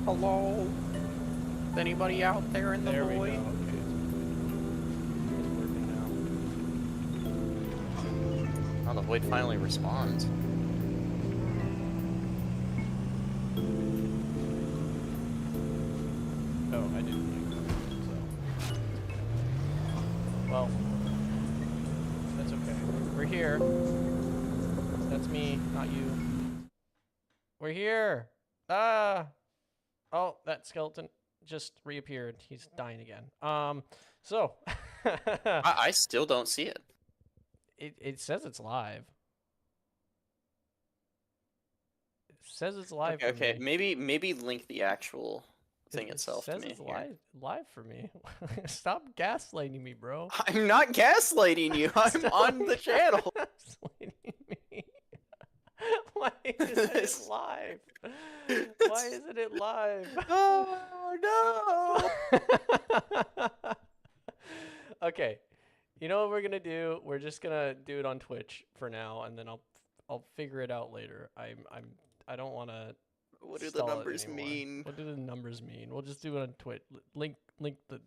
Hello? Is anybody out there in the void? There we go. Okay, it's working now. Oh, the void finally responds. Oh, I didn't like that. So. Well, that's okay. We're here. That's me, not you. We're here. Ah. Oh, that skeleton just reappeared. He's dying again. So. I still don't see it. It says it's live. It says it's live. Okay, for me. maybe link the actual thing itself It to says me. it's Here. live for me. Stop gaslighting me, bro. I'm not gaslighting you. I'm Stop on the channel. gaslighting me. Why isn't it live? Why isn't it live? Oh no! Okay, you know what we're gonna do? We're just gonna do it on Twitch for now, and then I'll figure it out later. I don't want to. What do the numbers mean? What do the numbers mean? We'll just do it on Twitch. Link the.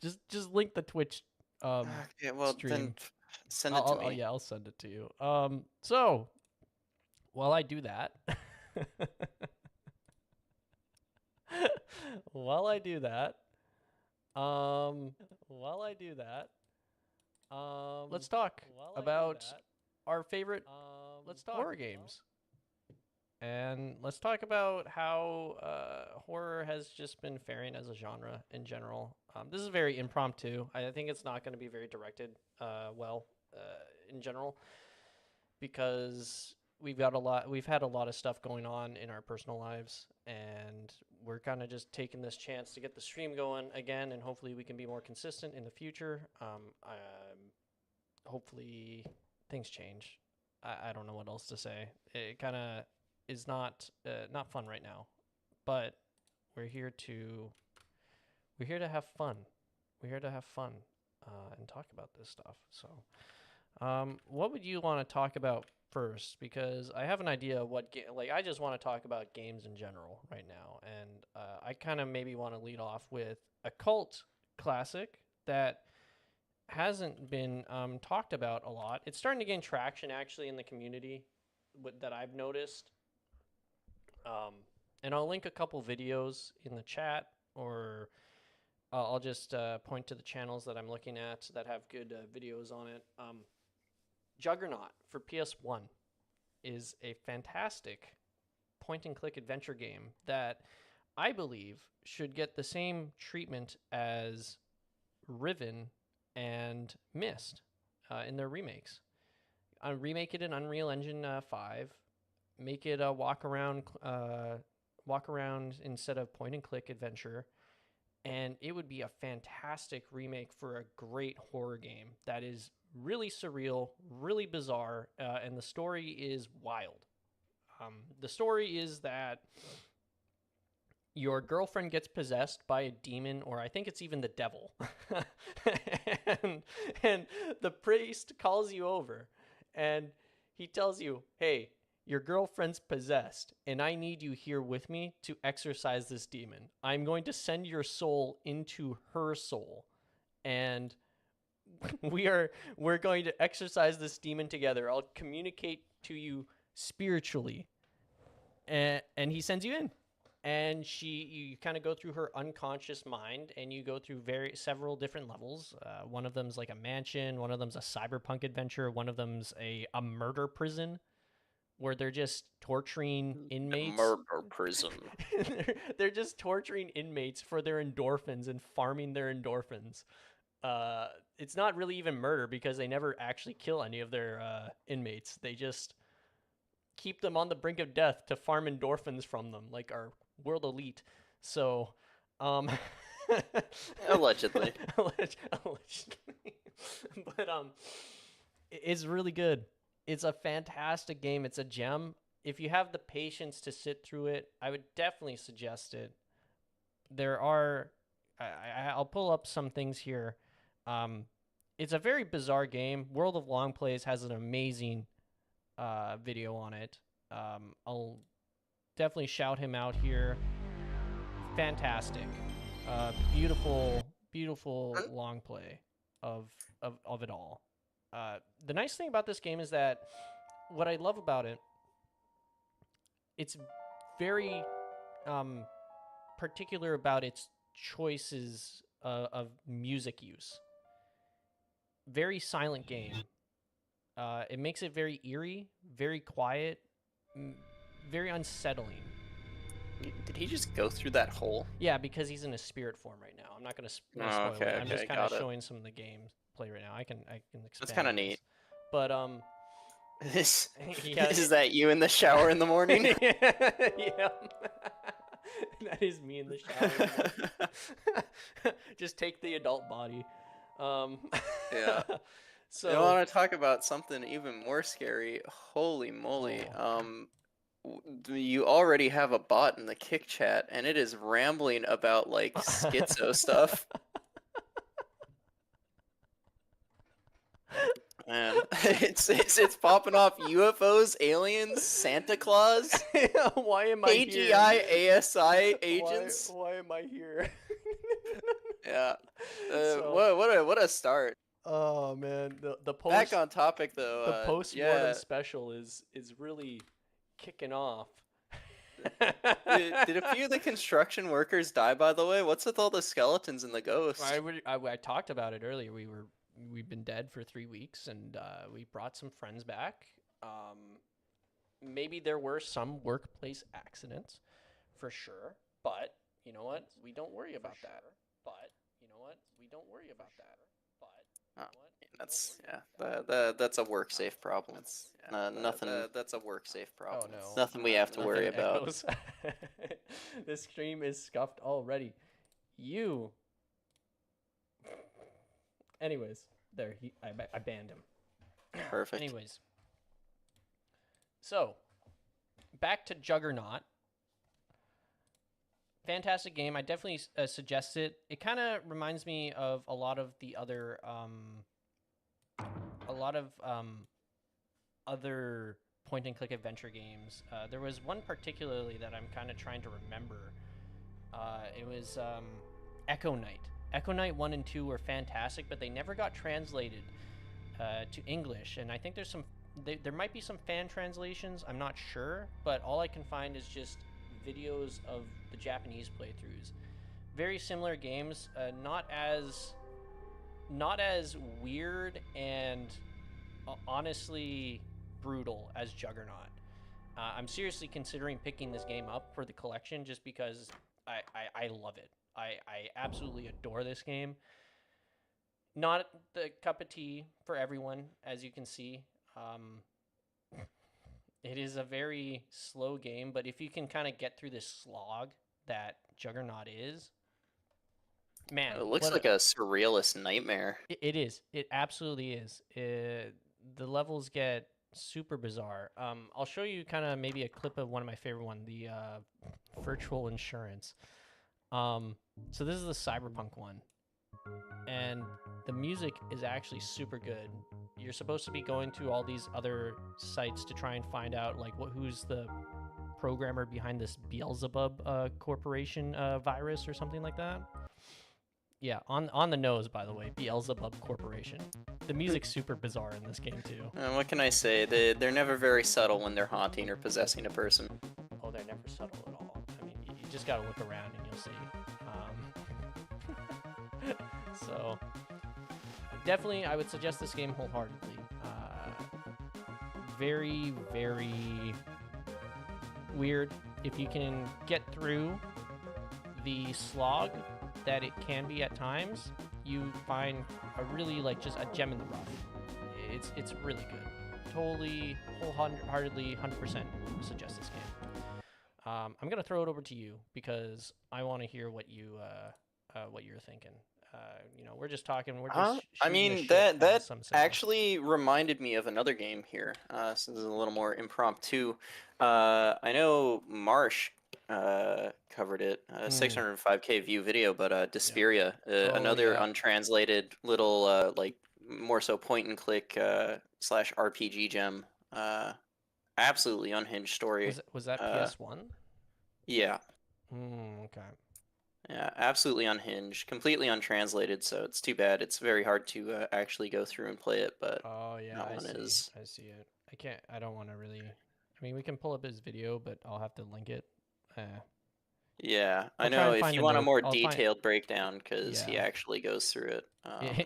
Just link the Twitch. Okay, well stream. then send it to me. Yeah, I'll send it to you. So while I do that, while I do that, let's talk about our favorite horror games. And let's talk about how horror has just been faring as a genre in general. This is very impromptu. I think it's not going to be very directed in general, because we've had a lot of stuff going on in our personal lives, and we're kind of just taking this chance to get the stream going again, and hopefully we can be more consistent in the future. Hopefully things change. I don't know what else to say. It kind of is not fun right now, but we're here to have fun. We're here to have fun and talk about this stuff. So, what would you want to talk about first? Because I have an idea of what I just want to talk about games in general right now, and I kind of maybe want to lead off with a cult classic that hasn't been talked about a lot. It's starting to gain traction actually in the community that I've noticed. And I'll link a couple videos in the chat, or I'll just point to the channels that I'm looking at that have good videos on it. Juggernaut for PS1 is a fantastic point-and-click adventure game that I believe should get the same treatment as Riven and Myst in their remakes. Remake it in Unreal Engine 5. Make it a walk around instead of point and click adventure, and it would be a fantastic remake for a great horror game that is really surreal, really bizarre, and the story is wild. The story is that your girlfriend gets possessed by a demon, or I think it's even the devil, and the priest calls you over, and he tells you, "Hey, your girlfriend's possessed, and I need you here with me to exorcise this demon. I'm going to send your soul into her soul, and we're going to exorcise this demon together. I'll communicate to you spiritually." And he sends you in, and you kind of go through her unconscious mind, and you go through several different levels. One of them's like a mansion, one of them's a cyberpunk adventure, one of them's a murder prison, where they're just torturing inmates. Murder prison. They're just torturing inmates for their endorphins and farming their endorphins. It's not really even murder, because they never actually kill any of their inmates. They just keep them on the brink of death to farm endorphins from them, like our world elite. So, Allegedly. Allegedly. But it's really good. It's a fantastic game. It's a gem. If you have the patience to sit through it, I would definitely suggest it. I'll pull up some things here. It's a very bizarre game. World of Long Plays has an amazing video on it. I'll definitely shout him out here. Fantastic, beautiful long play of it all. The nice thing about this game is that what I love about it, it's very particular about its choices of music use. Very silent game. It makes it very eerie, very quiet, very unsettling. Did he just go through that hole? Yeah, because he's in a spirit form right now. I'm not going to spoil it. I'm just kind of showing some of the gameplay right now. I can expand. That's kind of neat. But is that you in the shower in the morning? Yeah. That is me in the shower. Just take the adult body. Yeah. So I want to talk about something even more scary. Holy moly. You already have a bot in the Kick chat, and it is rambling about, like, schizo stuff. Man, it's popping off UFOs, aliens, Santa Claus. Why am I here? AGI, ASI agents. Why am I here? Yeah. What a start. Oh man, the post. Back on topic though. The post-mortem special is really kicking off. Did a few of the construction workers die, by the way? What's with all the skeletons and the ghosts? I talked about it earlier. We've been dead for 3 weeks, and we brought some friends back. Maybe there were some workplace accidents, for sure. But you know what? We don't worry about that. That's a work safe problem. Nothing. That's a work safe problem. Oh, no. Nothing we have to worry about. This stream is scuffed already. You. Anyways, there I banned him. Perfect. Anyways, so back to Juggernaut. Fantastic game. I definitely suggest it. It kind of reminds me of a lot of the other other point-and-click adventure games. There was one particularly that I'm kind of trying to remember. It was Echo Knight. Echo Knight 1 and 2 were fantastic, but they never got translated to English. And I think there's there might be some fan translations. I'm not sure, but all I can find is just videos of the Japanese playthroughs. Very similar games, not as weird and honestly brutal as Juggernaut. I'm seriously considering picking this game up for the collection just because I love it. I absolutely adore this game. Not the cup of tea for everyone, as you can see. It is a very slow game, but if you can kind of get through this slog that Juggernaut is, man. It looks like a surrealist nightmare. It is. It absolutely is. The levels get super bizarre. I'll show you kind of maybe a clip of one of my favorite one, the virtual insurance. So this is the Cyberpunk one, and the music is actually super good. You're supposed to be going to all these other sites to try and find out like who's the programmer behind this Beelzebub corporation virus or something like that. Yeah, on the nose, by the way, Beelzebub Corporation. The music's super bizarre in this game too. What can I say? They're never very subtle when they're haunting or possessing a person. Oh, they're never subtle at all. I mean, you just gotta look around and you'll see. So, definitely, I would suggest this game wholeheartedly. Very, very weird. If you can get through the slog that it can be at times, you find a really just a gem in the rough. It's really good. Totally, wholeheartedly, 100% suggest this game. I'm gonna throw it over to you because I want to hear what you're thinking. We're just talking. We're just. I mean, that actually reminded me of another game here. So this is a little more impromptu. I know Marsh covered it, 605K view video, but Desperia, another untranslated little more so point and click / RPG gem. absolutely unhinged story. Was that PS1? Yeah. Okay. Yeah, absolutely unhinged, completely untranslated, so it's too bad. It's very hard to actually go through and play it, but Oh yeah, that I one see. is. I see it. I don't want to really. I mean, we can pull up his video, but I'll have to link it. Yeah, I I'll try know and if find you the want a note. more I'll find. detailed breakdown, because he Yeah. actually goes through it.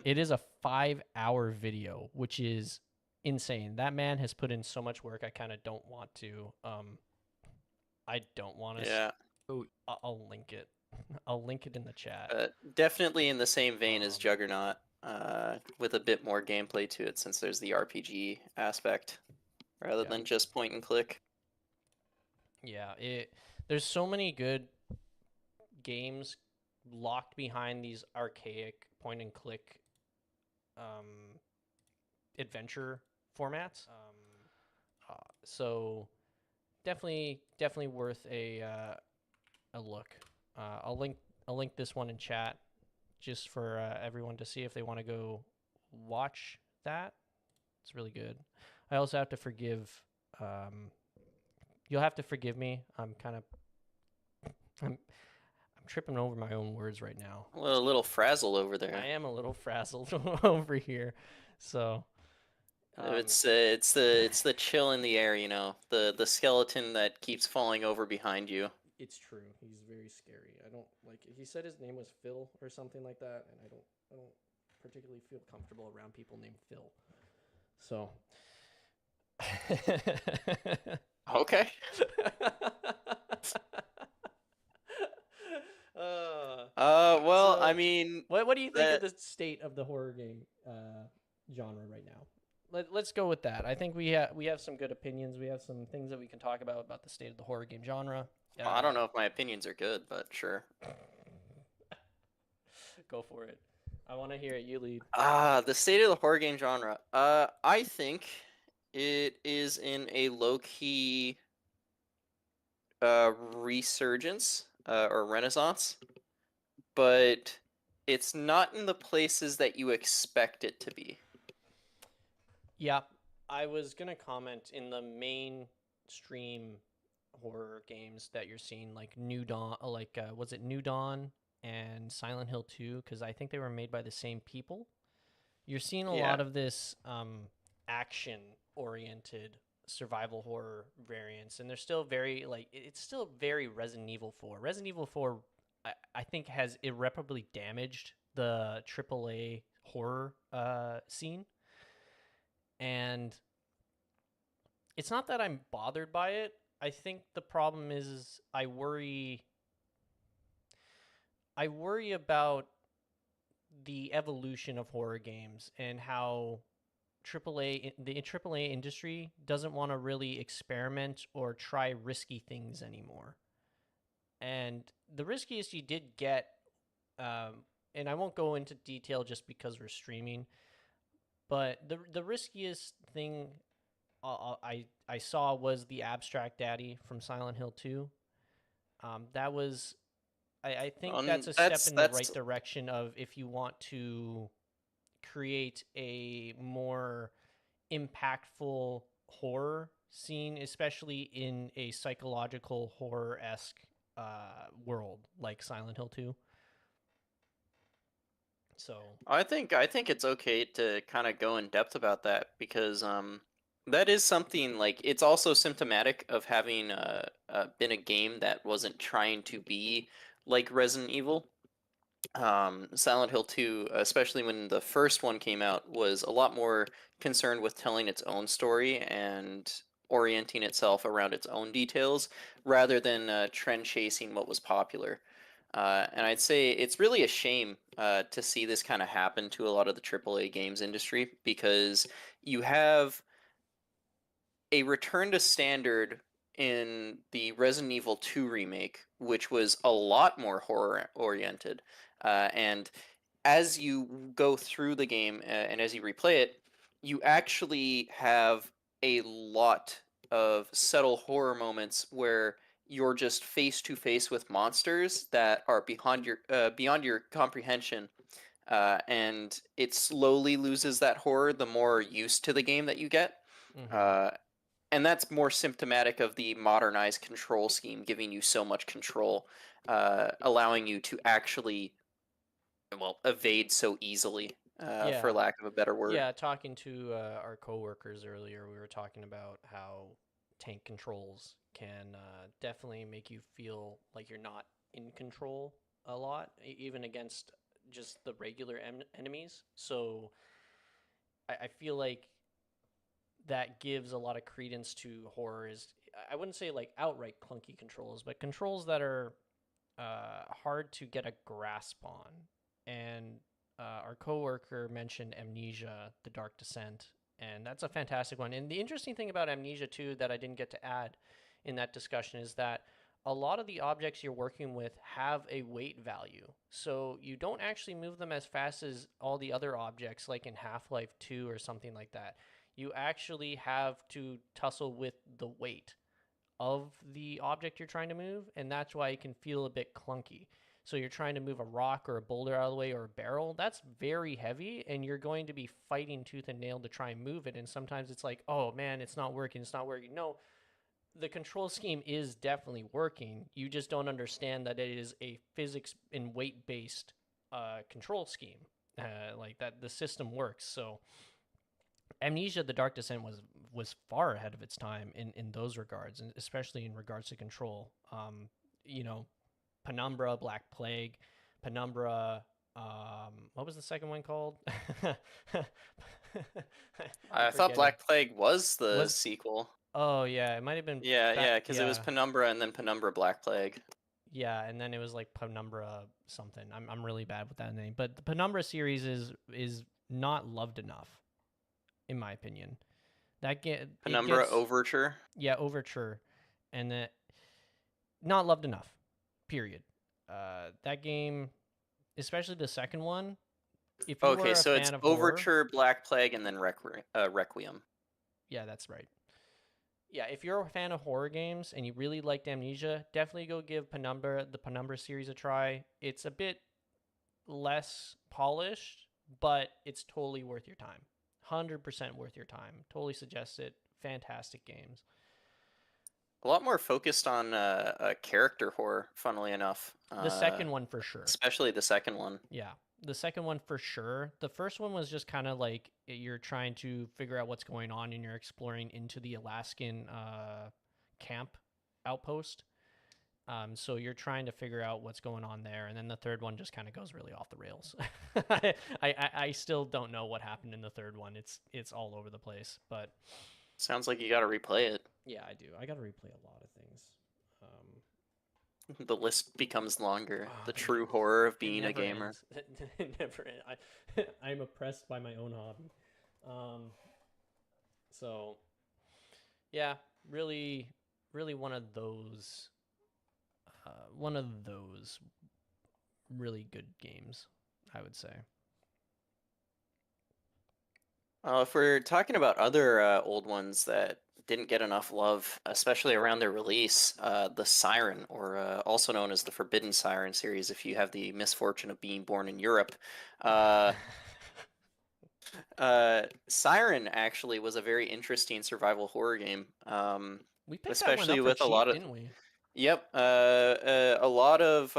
It is a 5-hour video, which is insane. That man has put in so much work. I kind of don't want to. I don't want to. Yeah. I'll link it. I'll link it in the chat. Definitely in the same vein as Juggernaut, with a bit more gameplay to it, since there's the RPG aspect rather than just point and click. Yeah, there's so many good games locked behind these archaic point and click adventure formats. So definitely worth a look. I'll link this one in chat just for everyone to see if they want to go watch that. It's really good. I also have to forgive. You'll have to forgive me. I'm tripping over my own words right now. A little frazzled over there. I am a little frazzled over here. So it's the chill in the air, you know, the skeleton that keeps falling over behind you. It's true. He's very scary. I don't like it. He said his name was Phil or something like that, and I don't particularly feel comfortable around people named Phil. So okay. Well, so, I mean, what do you think of the state of the horror game genre right now? Let's go with that. I think we have some good opinions. We have some things that we can talk about the state of the horror game genre. Well, I don't know if my opinions are good, but sure. Go for it. I want to hear it. You lead. The state of the horror game genre. I think it is in a low-key resurgence or renaissance, but it's not in the places that you expect it to be. Yeah, I was gonna comment in the mainstream horror games that you're seeing, like New Dawn, was it New Dawn and Silent Hill 2? Because I think they were made by the same people. You're seeing a lot of this action-oriented survival horror variants, and they're still very it's still very Resident Evil 4. Resident Evil 4, I think, has irreparably damaged the AAA horror scene. And it's not that I'm bothered by it. I think the problem is I worry about the evolution of horror games and how the AAA industry doesn't want to really experiment or try risky things anymore. And the riskiest you did get, and I won't go into detail just because we're streaming, but the riskiest thing I saw was the Abstract Daddy from Silent Hill 2. That was, I think that's a step in the right direction of if you want to create a more impactful horror scene, especially in a psychological horror-esque world like Silent Hill 2. So I think it's okay to kind of go in depth about that, because that is something, it's also symptomatic of having been a game that wasn't trying to be like Resident Evil. Silent Hill 2, especially when the first one came out, was a lot more concerned with telling its own story and orienting itself around its own details rather than trend chasing what was popular. And I'd say it's really a shame to see this kind of happen to a lot of the AAA games industry, because you have a return to standard in the Resident Evil 2 remake, which was a lot more horror oriented. And as you go through the game and as you replay it, you actually have a lot of subtle horror moments where you're just face to face with monsters that are beyond your comprehension, and it slowly loses that horror the more used to the game that you get. mm-hmm. and that's more symptomatic of the modernized control scheme, giving you so much control, allowing you to actually, well, evade so easily, for Yeah. lack of a better word. Yeah, talking to our coworkers earlier, we were talking about how tank controls can definitely make you feel like you're not in control a lot, even against just the regular enemies. So I feel like that gives a lot of credence to horror. Is I wouldn't say like outright clunky controls, but controls that are hard to get a grasp on. And our coworker mentioned Amnesia: The Dark Descent, and that's a fantastic one. And the interesting thing about Amnesia too that I didn't get to add in that discussion is that a lot of the objects you're working with have a weight value. So you don't actually move them as fast as all the other objects like in Half-Life 2 or something like that. You actually have to tussle with the weight of the object you're trying to move, and that's why it can feel a bit clunky. So you're trying to move a rock or a boulder out of the way or a barrel, that's very heavy, and you're going to be fighting tooth and nail to try and move it. And sometimes it's like, oh man, it's not working, it's not working. No, the control scheme is definitely working. You just don't understand that it is a physics and weight based control scheme. Like that, the system works. So Amnesia: The Dark Descent was far ahead of its time in those regards, and especially in regards to control. You know, Penumbra, Black Plague, Penumbra. What was the second one called? I thought Black Plague was the sequel. Oh yeah, it might have been. Yeah, because it was Penumbra and then Penumbra Black Plague. Yeah, and then it was like Penumbra something. I'm really bad with that name, but the Penumbra series is not loved enough, in my opinion. Penumbra Overture. Yeah, Overture, and that not loved enough. Period. That game, especially the second one. If you were a so fan it's of Overture, horror, Black Plague, and then Requiem. Yeah, that's right. Yeah, if you're a fan of horror games and you really liked Amnesia, definitely go give the Penumbra series a try. It's a bit less polished, but it's totally worth your time. 100% worth your time. Totally suggest it. Fantastic games. A lot more focused on character horror, funnily enough. The second one for sure. Especially the second one. Yeah, the second one for sure. The first one was just kind of like you're trying to figure out what's going on and you're exploring into the Alaskan camp outpost. So you're trying to figure out what's going on there, and then the third one just kind of goes really off the rails. I still don't know what happened in the third one. It's all over the place, but sounds like you got to replay it. Yeah, I do. I got to replay a lot of things. The list becomes longer. The true horror of being a gamer. It never ends. I'm oppressed by my own hobby. So, yeah, really, really one of those really good games, I would say. If we're talking about other old ones that didn't get enough love, especially around their release, the Siren, or also known as the Forbidden Siren series, if you have the misfortune of being born in Europe. Siren actually was a very interesting survival horror game. We picked especially that one up with for cheap, a lot of, didn't we? Yep, a lot of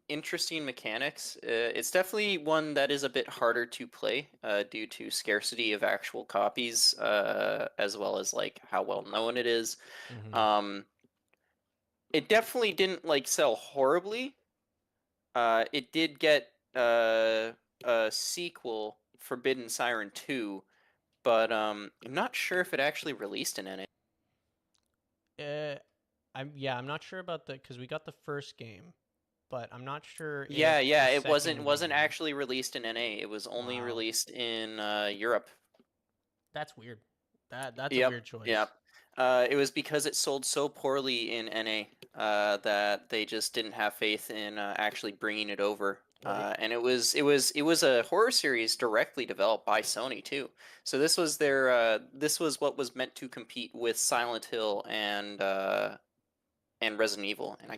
interesting mechanics. It's definitely one that is a bit harder to play due to scarcity of actual copies, as well as like how well known it is. Mm-hmm. It definitely didn't like sell horribly. It did get a sequel, Forbidden Siren 2, but I'm not sure if it actually released in NA. I'm not sure about because we got the first game, but I'm not sure. Yeah, if it wasn't actually released in NA. It was only released in Europe. That's weird. That's a weird choice. Yep. It was because it sold so poorly in NA that they just didn't have faith in actually bringing it over. And it was a horror series directly developed by Sony too. So this was this was what was meant to compete with Silent Hill and Resident Evil. And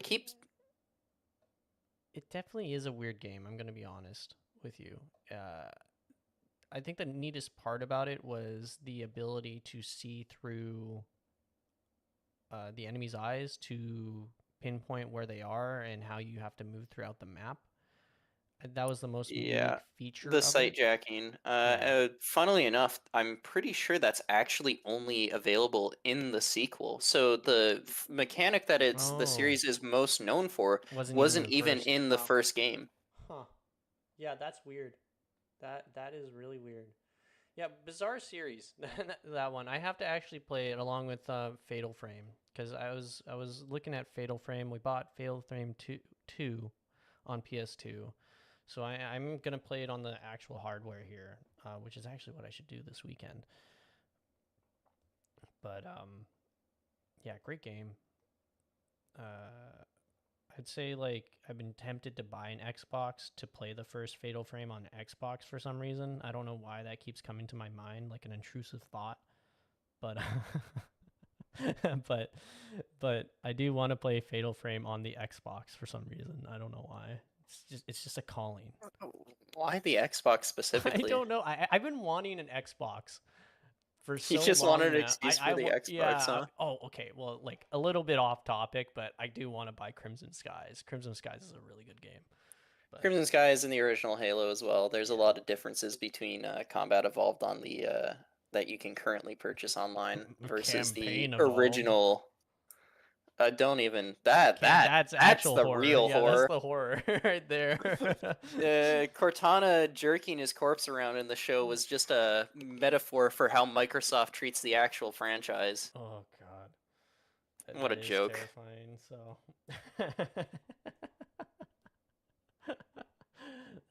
it definitely is a weird game. I'm gonna be honest with you. I think the neatest part about it was the ability to see through the enemy's eyes to pinpoint where they are and how you have to move throughout the map. That was the most unique feature the of sight it. jacking. Funnily enough, I'm pretty sure that's actually only available in the sequel. So the mechanic that the series is most known for wasn't even in the first game. Huh. Yeah, that's weird. That is really weird. Yeah, bizarre series. That one. I have to actually play it along with Fatal Frame, because I was looking at Fatal Frame. We bought Fatal Frame 2 on PS2. So I'm going to play it on the actual hardware here, which is actually what I should do this weekend. But yeah, great game. I'd say, like, I've been tempted to buy an Xbox to play the first Fatal Frame on Xbox for some reason. I don't know why that keeps coming to my mind, like an intrusive thought. But but I do want to play Fatal Frame on the Xbox for some reason. I don't know why. It's just a calling. Why the Xbox specifically? I don't know. I've been wanting an Xbox for so long. You just wanted an now. excuse for the Xbox, huh? Oh, okay. Well, like a little bit off topic, but I do want to buy Crimson Skies. Crimson Skies is a really good game. But Crimson Skies in the original Halo as well. There's a lot of differences between Combat Evolved on the that you can currently purchase online versus the original. Don't even that's actual the horror. real horror. That's the horror right there. Cortana jerking his corpse around in the show was just a metaphor for how Microsoft treats the actual franchise. Oh God, what a joke! Terrifying. So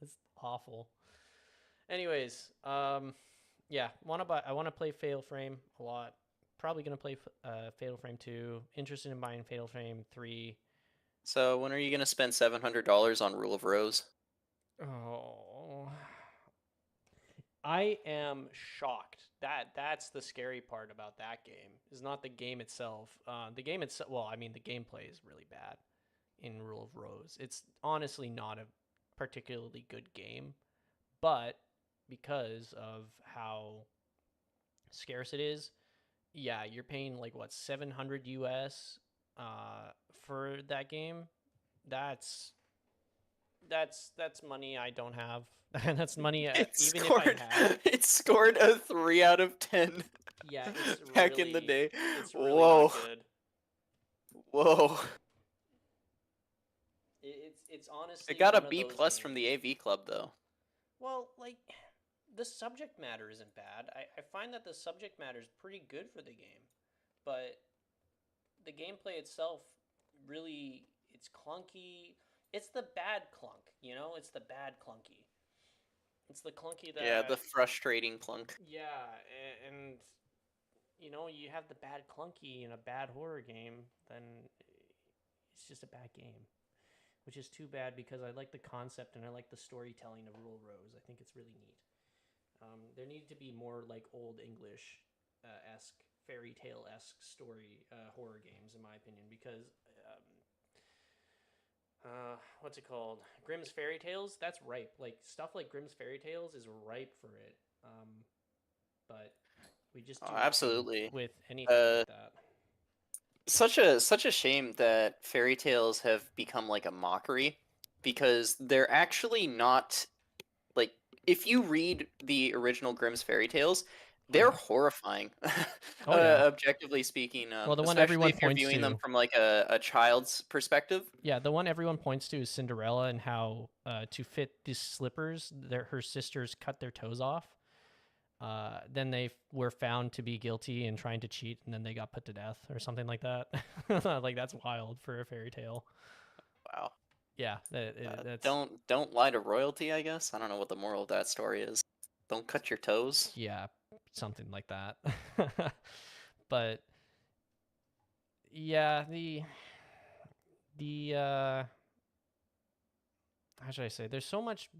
that's awful. Anyways, yeah, I want to play Fatal Frame a lot. Probably gonna play Fatal Frame 2. Interested in buying Fatal Frame 3. So when are you gonna spend $700 on Rule of Rose? Oh, I am shocked. That's the scary part about that game. Is not the game itself. The game itself. Well, I mean, the gameplay is really bad in Rule of Rose. It's honestly not a particularly good game, but because of how scarce it is. Yeah, you're paying like what, 700 US for that game. That's money I don't have. That's money even if I had. It scored a 3 out of 10. Yeah, it's back in the day. It's really not good. Whoa. It's honestly. It got a B+ from the AV Club though. Well, like, the subject matter isn't bad. I find that the subject matter is pretty good for the game, but the gameplay itself really, it's clunky. It's the bad clunk, you know? It's the bad clunky. It's the clunky that... Yeah, the frustrating clunk. Yeah, and you know, you have the bad clunky in a bad horror game, then it's just a bad game. Which is too bad because I like the concept and I like the storytelling of Rule Rose. I think it's really neat. There needed to be more like Old English esque, fairy tale esque story horror games, in my opinion, because what's it called? Grimm's Fairy Tales. That's ripe. Like stuff like Grimm's Fairy Tales is ripe for it. But we just do absolutely with anything like that. Such a shame that fairy tales have become like a mockery, because they're actually not, like, if you read the original Grimm's Fairy Tales, they're horrifying. Objectively speaking. Well, the one everyone if you're points viewing to them from like a child's perspective. Yeah, the one everyone points to is Cinderella and how to fit these slippers, her sisters cut their toes off. Then they were found to be guilty in trying to cheat, and then they got put to death or something like that. Like, that's wild for a fairy tale. Wow. Yeah, that's... Don't lie to royalty, I guess. I don't know what the moral of that story is. Don't cut your toes. Yeah, something like that. But yeah, the how should I say? There's so much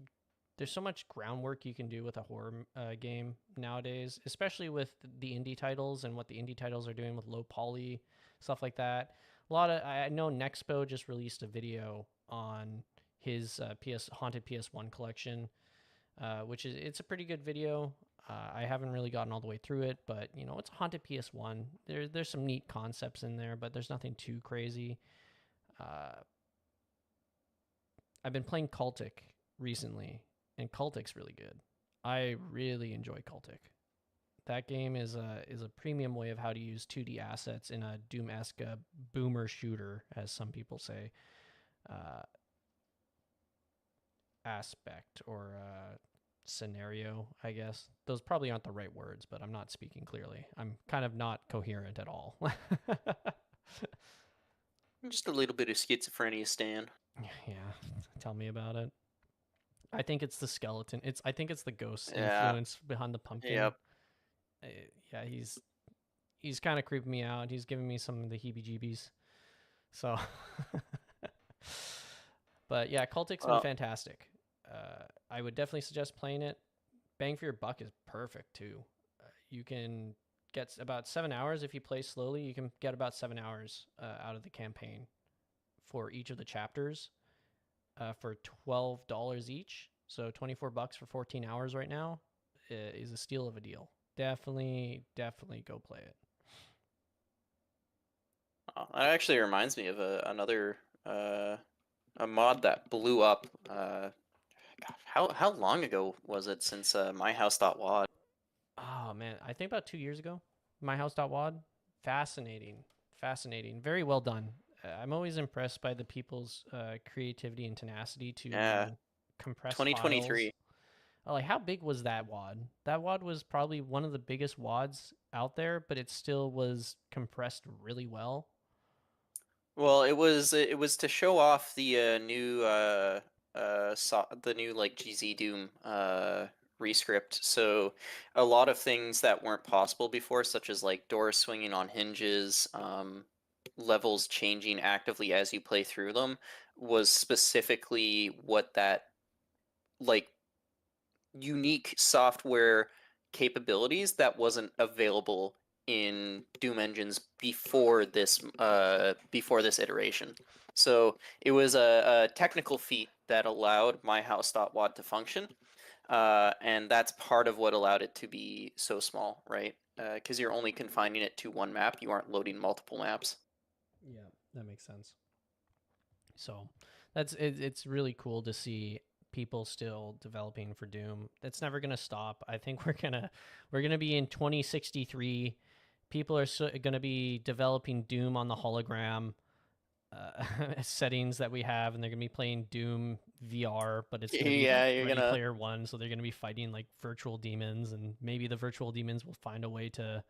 groundwork you can do with a horror game nowadays, especially with the indie titles and what the indie titles are doing with low poly, stuff like that. I know Nexpo just released a video on his Haunted PS1 collection, which it's a pretty good video. I haven't really gotten all the way through it, but you know, it's a haunted PS1. There's some neat concepts in there, but there's nothing too crazy. I've been playing Cultic recently, and Cultic's really good. I really enjoy Cultic. That game is a premium way of how to use 2D assets in a Doom-esque boomer shooter, as some people say, aspect or scenario, I guess. Those probably aren't the right words, but I'm not speaking clearly. I'm kind of not coherent at all. Just a little bit of schizophrenia, Stan. Yeah, tell me about it. I think it's the skeleton. I think it's the ghost Yeah. influence behind the pumpkin. Yep. Yeah, he's kind of creeping me out. He's giving me some of the heebie-jeebies. So, but yeah, Cultic's been fantastic. I would definitely suggest playing it. Bang for your buck is perfect too. You can get about 7 hours if you play slowly. You can get about 7 hours out of the campaign for each of the chapters for $12 each. So $24 for 14 hours right now is a steal of a deal. Definitely go play it. That actually reminds me of another a mod that blew up. How long ago was it since myhouse.wad? Oh man, I think about 2 years ago. myhouse.wad. Fascinating. Very well done. I'm always impressed by the people's creativity and tenacity to compress 2023. files. Like, how big was that WAD? That WAD was probably one of the biggest WADs out there, but it still was compressed really well. Well, it was to show off the new like GZ Doom rescript. So a lot of things that weren't possible before, such as like doors swinging on hinges, levels changing actively as you play through them, was specifically what that like unique software capabilities that wasn't available in Doom engines before this iteration. So it was a technical feat that allowed myhouse.wad to function, and that's part of what allowed it to be so small, right? Because you're only confining it to one map. You aren't loading multiple maps. Yeah, that makes sense. So it's really cool to see people still developing for Doom. That's never gonna stop. I think we're gonna be in 2063. People are gonna be developing Doom on the hologram settings that we have, and they're gonna be playing Doom VR, but it's gonna be Ready Player One, so they're gonna be fighting like virtual demons, and maybe the virtual demons will find a way to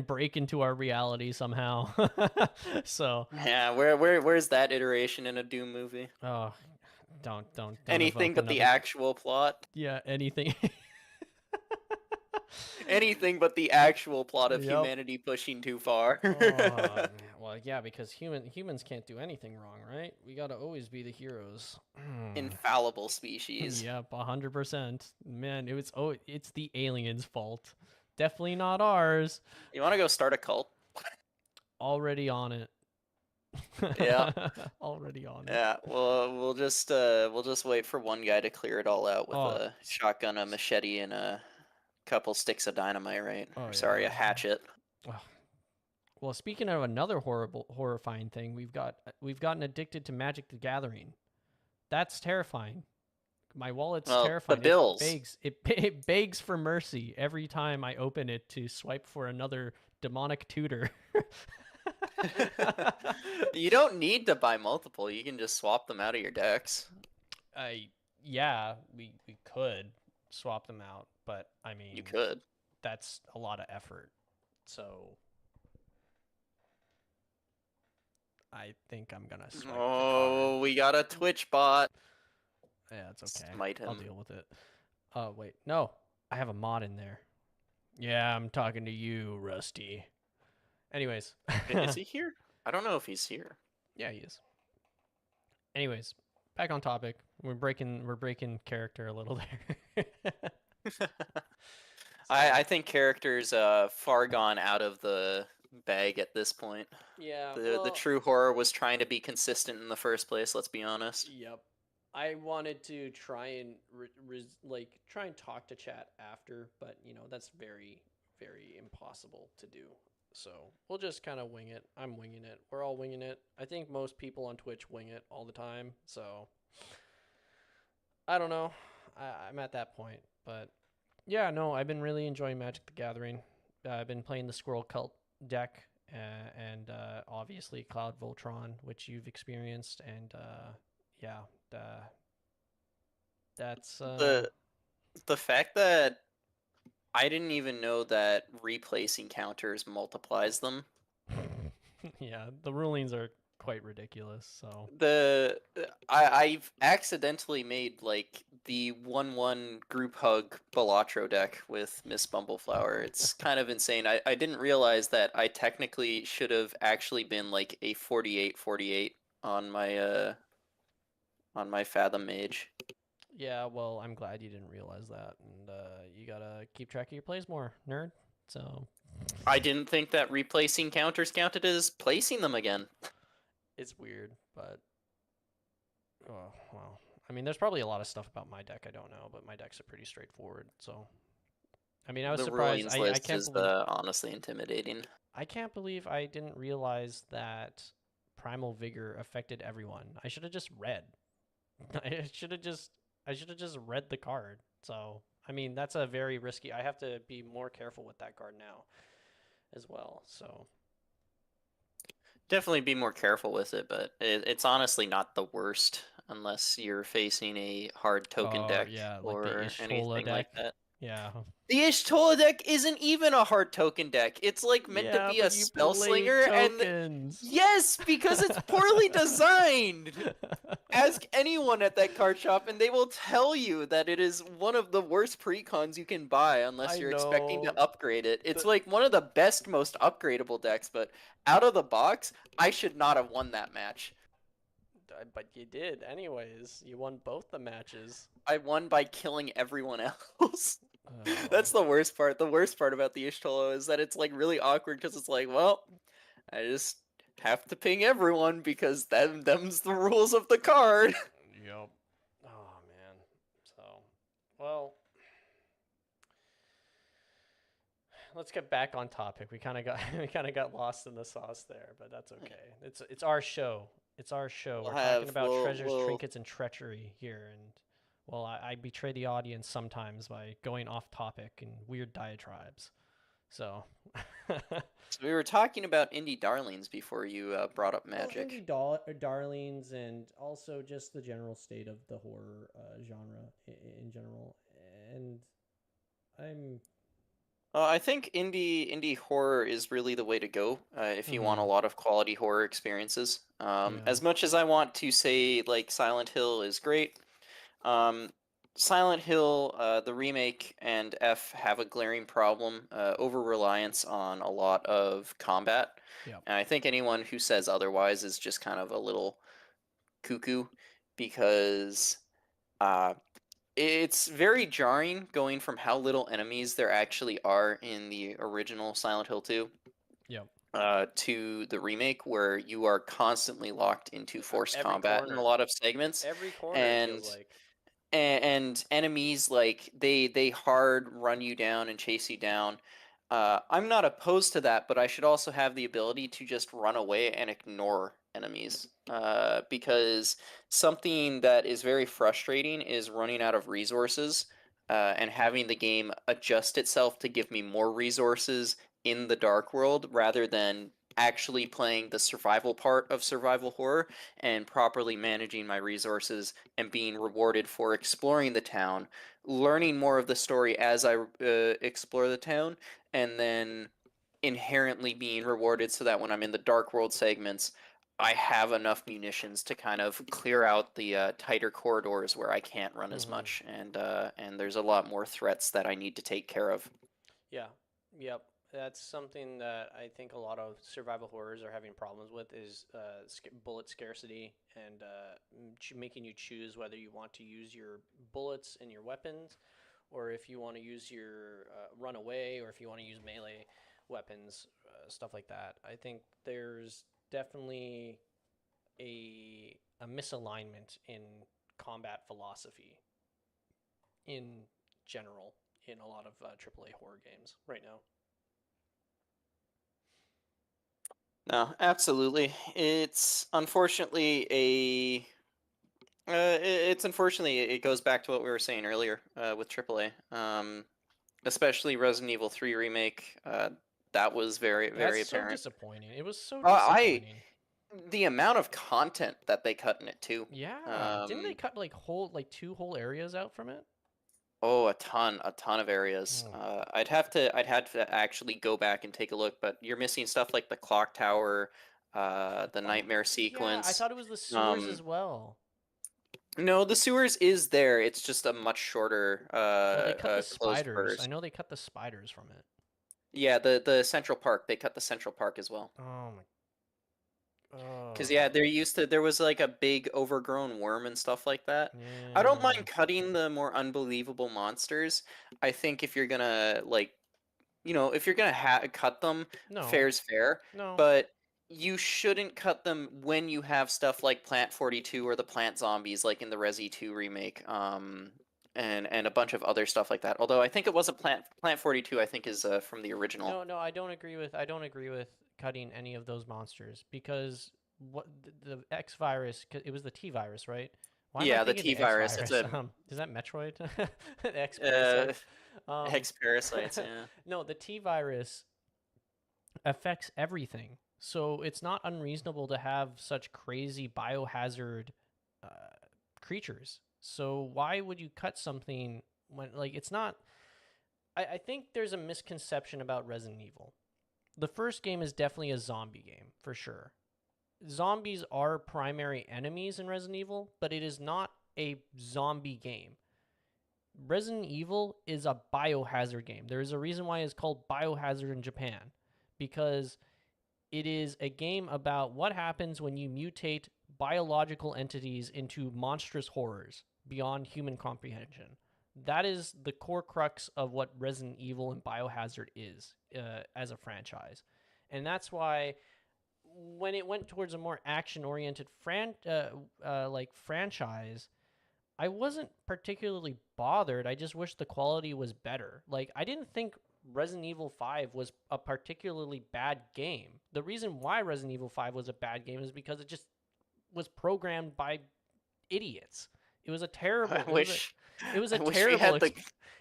break into our reality somehow. So yeah, where's that iteration in a Doom movie? Oh, don't anything but the actual plot. Yeah, anything. Anything but the actual plot of humanity pushing too far. Well, yeah, because humans can't do anything wrong, right? We gotta always be the heroes. Infallible species. Yep, 100%. Man, it's the aliens' fault. Definitely not ours. You want to go start a cult? Already on it. Yeah. Already on it. Yeah. Well, we'll just wait for one guy to clear it all out with a shotgun, a machete, and a couple sticks of dynamite, right? Sorry, a hatchet. Well, speaking of another horrifying thing, we've gotten addicted to Magic the Gathering. That's terrifying. My wallet's terrifying. The bills. It begs for mercy every time I open it to swipe for another demonic tutor. You don't need to buy multiple. You can just swap them out of your decks. Yeah, we could swap them out, but I mean, you could. That's a lot of effort. So I think I'm gonna swipe. Oh, we got a Twitch bot. Yeah, it's okay. Smite him. I'll deal with it. Oh, wait. No. I have a mod in there. Yeah, I'm talking to you, Rusty. Anyways. Is he here? I don't know if he's here. Yeah, he is. Anyways, back on topic. We're breaking character a little there. I think character's far gone out of the bag at this point. Yeah. The true horror was trying to be consistent in the first place, let's be honest. Yep. I wanted to try and try and talk to chat after, but that's very, very impossible to do. So we'll just kind of wing it. I'm winging it. We're all winging it. I think most people on Twitch wing it all the time. So I don't know. I'm at that point, but yeah, no, I've been really enjoying Magic the Gathering. I've been playing the Squirrel Cult deck, and obviously Cloud Voltron, which you've experienced, and yeah, uh, that's The fact that I didn't even know that replacing counters multiplies them. yeah, the rulings are quite ridiculous. So I've accidentally made like the 1/1 group hug Balatro deck with Miss Bumbleflower. It's kind of insane. I didn't realize that I technically should have actually been like a 48/48 on my Fathom Mage. yeah, well, I'm glad you didn't realize that, and you gotta keep track of your plays more, nerd. So I didn't think that replacing counters counted as placing them again. it's weird, but oh well. I mean, there's probably a lot of stuff about my deck I don't know, but my decks are pretty straightforward. So I mean, I was The surprised. rulings I list can't is believe honestly intimidating. I can't believe I didn't realize that Primal Vigor affected everyone. I should have just read. I should have just read the card. So I mean, that's a very risky. I have to be more careful with that card now, as well. So Definitely be more careful with it, but it's honestly not the worst unless you're facing a hard token deck yeah, like the or Ishtola anything deck. like that. Yeah. The Ishtola deck isn't even a hard token deck. It's like meant to Yeah, be a but you play spellslinger, and tokens. yes, because it's poorly designed. Ask anyone at that card shop, and they will tell you that it is one of the worst precons you can buy unless I you're expecting know. to upgrade it. It's like one of the best, most upgradable decks, but out of the box, I should not have won that match. But you did, anyways. You won both the matches. I won by killing everyone else. Oh. That's the worst part. The worst part about the Ishtolo is that it's like really awkward because it's like, well, I just have to ping everyone because them's the rules of the card. Yep. Oh man. So, well, let's get back on topic. We kind of got lost in the sauce there, but that's okay. It's our show. It's our show. We're talking about treasures, trinkets, and treachery here, and well, I betray the audience sometimes by going off topic and weird diatribes. So, So we were talking about indie darlings before you brought up Magic. Well, indie darlings, and also just the general state of the horror genre in general. And I'm I think indie horror is really the way to go if you want a lot of quality horror experiences. As much as I want to say like Silent Hill is great, Silent Hill, the remake, and F have a glaring problem: over reliance on a lot of combat. Yep. And I think anyone who says otherwise is just kind of a little cuckoo, because it's very jarring going from how little enemies there actually are in the original Silent Hill 2 Yep. to the remake, where you are constantly locked into forced Every combat in a corner. lot of segments. Every corner, And it feels like. and enemies like they hard run you down and chase you down. I'm not opposed to that, but I should also have the ability to just run away and ignore enemies. Because something that is very frustrating is running out of resources and having the game adjust itself to give me more resources in the dark world rather than actually playing the survival part of survival horror and properly managing my resources and being rewarded for exploring the town, learning more of the story as I explore the town, and then inherently being rewarded so that when I'm in the dark world segments, I have enough munitions to kind of clear out the tighter corridors where I can't run as much, and there's a lot more threats that I need to take care of. Yeah. Yep. That's something that I think a lot of survival horrors are having problems with is bullet scarcity and making you choose whether you want to use your bullets and your weapons, or if you want to use your run away, or if you want to use melee weapons, stuff like that. I think there's definitely a misalignment in combat philosophy in general in a lot of AAA horror games right now. No, absolutely. It's unfortunately it goes back to what we were saying earlier with AAA. Especially Resident Evil 3 remake. That was very very That's so apparent. disappointing. It was so I disappointing. the amount of content that they cut in it too. Yeah, didn't they cut like 2 whole areas out from it? Oh, a ton of areas. Oh. I'd have to actually go back and take a look, but you're missing stuff like the clock tower, the nightmare Yeah, I sequence. thought it was the sewers as Um, well. no, the sewers is there. It's just a much shorter Well, they cut the closed spiders. I burst. know they cut the spiders from it. Yeah, the Central Park. They cut the Central Park as well. Oh my. Because Oh. yeah, there was like a big overgrown worm and stuff like that. I don't Yeah. mind cutting the more unbelievable monsters. I think if you're gonna like, if you're gonna cut them, No. fair's fair. No. But you shouldn't cut them when you have stuff like Plant 42 or the Plant Zombies, like in the Resi 2 remake, and a bunch of other stuff like that. Although I think it wasn't Plant 42. I think is from the original. No, I don't agree with cutting any of those monsters because what the X virus, it was the T virus, right? Why am I Yeah, the thinking T virus. It's a is that Metroid? X parasites. X parasites. Yeah. No, the T virus affects everything. So it's not unreasonable to have such crazy biohazard uh, creatures. So why would you cut something when like it's not? I think there's a misconception about Resident Evil. The first game is definitely a zombie game for sure. Zombies are primary enemies in Resident Evil, but it is not a zombie game. Resident Evil is a biohazard game. There is a reason why it's called Biohazard in Japan, because it is a game about what happens when you mutate biological entities into monstrous horrors beyond human comprehension. That is the core crux of what Resident Evil and Biohazard is as a franchise. And that's why when it went towards a more action-oriented franchise, I wasn't particularly bothered. I just wish the quality was better. Like, I didn't think Resident Evil 5 was a particularly bad game. The reason why Resident Evil 5 was a bad game is because it just was programmed by idiots. It was a terrible. I wish. It was a I wish terrible. we had the.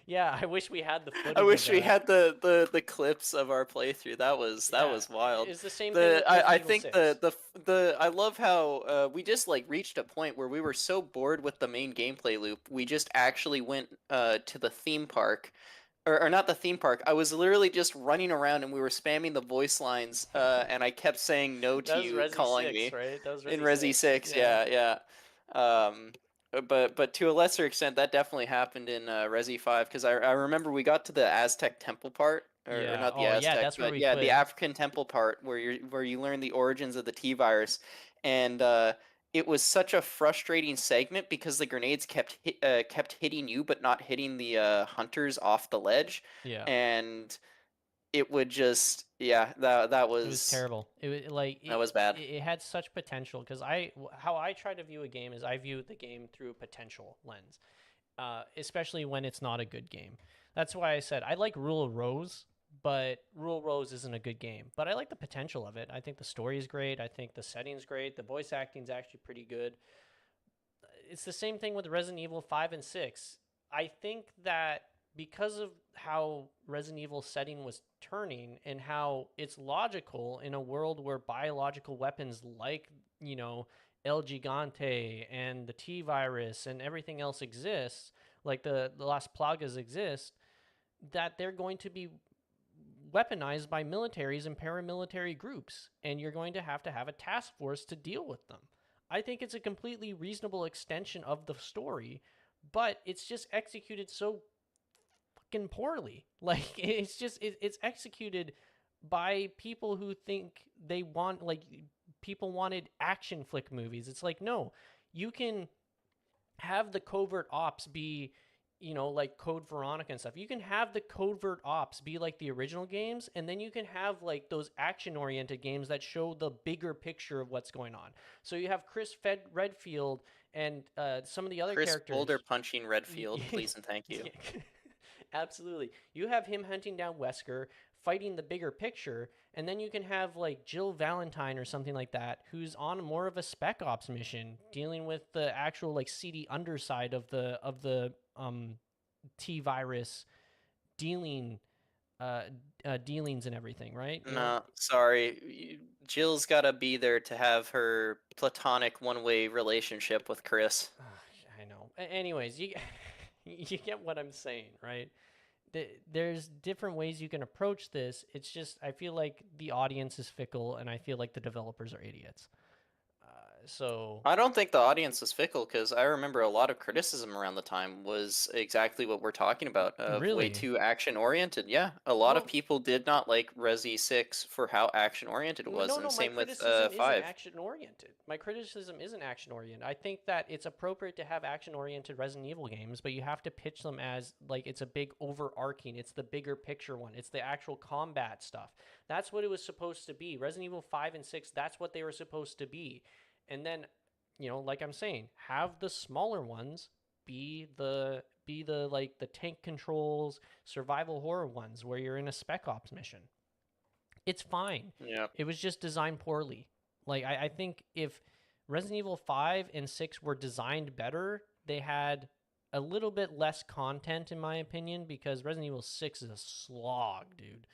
Yeah, I wish we had the footage. I wish of we that. had the clips of our playthrough. That was wild. It's the same thing with Resident I Evil think 6. the I love how we just like reached a point where we were so bored with the main gameplay loop, we just actually went to the theme park. Or not the theme park. I was literally just running around and we were spamming the voice lines, and I kept saying no to you Resi calling 6, me. right? That was In Resi 6, yeah. But to a lesser extent, that definitely happened in Resi 5, because I remember we got to the Aztec temple part, or Yeah. not the Oh, yeah, Aztec, that's where but we yeah, quit. the African temple part where you learn the origins of the T virus, and it was such a frustrating segment because the grenades kept hitting you, but not hitting the hunters off the ledge, Yeah. and it would just that was It was terrible. That was bad. It had such potential because how I try to view a game is I view the game through a potential lens, especially when it's not a good game. That's why I said I like Rule of Rose, but Rule of Rose isn't a good game. But I like the potential of it. I think the story is great. I think the setting's great. The voice acting is actually pretty good. It's the same thing with Resident Evil 5 and 6. I think that because of how Resident Evil setting was turning and how it's logical in a world where biological weapons like, El Gigante and the T virus and everything else exists, like the Las Plagas exist, that they're going to be weaponized by militaries and paramilitary groups, and you're going to have a task force to deal with them. I think it's a completely reasonable extension of the story, but it's just executed so fucking poorly. Like, it's executed by people who think they want, like, people wanted action flick movies. It's like, no, you can have the covert ops be you know, like Code Veronica and stuff. You can have the covert ops be like the original games, and then you can have like those action-oriented games that show the bigger picture of what's going on. So you have Redfield and some of the other Chris characters. Boulder punching Redfield, please and thank you. Absolutely. You have him hunting down Wesker, fighting the bigger picture, and then you can have like Jill Valentine or something like that, who's on more of a spec ops mission, dealing with the actual like seedy underside of the T virus dealings and everything, right? You know? No, sorry. Jill's got to be there to have her platonic one-way relationship with Chris. I know. Anyways, you you get what I'm saying, right? There's different ways you can approach this. It's just I feel like the audience is fickle, and I feel like the developers are idiots. So I don't think the audience is fickle because I remember a lot of criticism around the time was exactly what we're talking about. Of way Really? too action oriented. Yeah, a lot of Well, people did not like Resi 6 for how action oriented it was, no, and my same with criticism isn't 5. action oriented. My criticism isn't action oriented. I think that it's appropriate to have action oriented Resident Evil games, but you have to pitch them as like it's a big overarching. It's the bigger picture one. It's the actual combat stuff. That's what it was supposed to be. Resident Evil 5 and 6. That's what they were supposed to be. And then, you know, like I'm saying, have the smaller ones be the like the tank controls, survival horror ones where you're in a spec ops mission. It's fine. Yeah. It was just designed poorly. Like I think if Resident Evil 5 and 6 were designed better, they had a little bit less content in my opinion, because Resident Evil 6 is a slog, dude.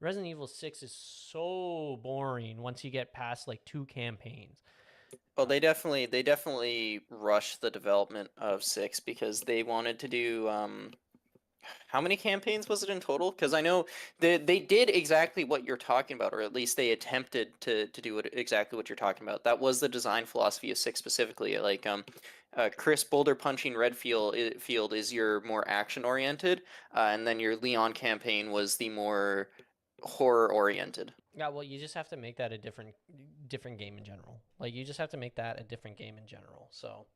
Resident Evil 6 is so boring once you get past like 2 campaigns. Well, they definitely rushed the development of 6 because they wanted to do how many campaigns was it in total? Because I know they did exactly what you're talking about, or at least they attempted to do exactly what you're talking about. That was the design philosophy of 6 specifically. Like Chris Boulder punching Redfield field is your more action oriented, and then your Leon campaign was the more horror oriented. Yeah, well, you just have to make that a different game in general. Like you just have to make that a different game in general. So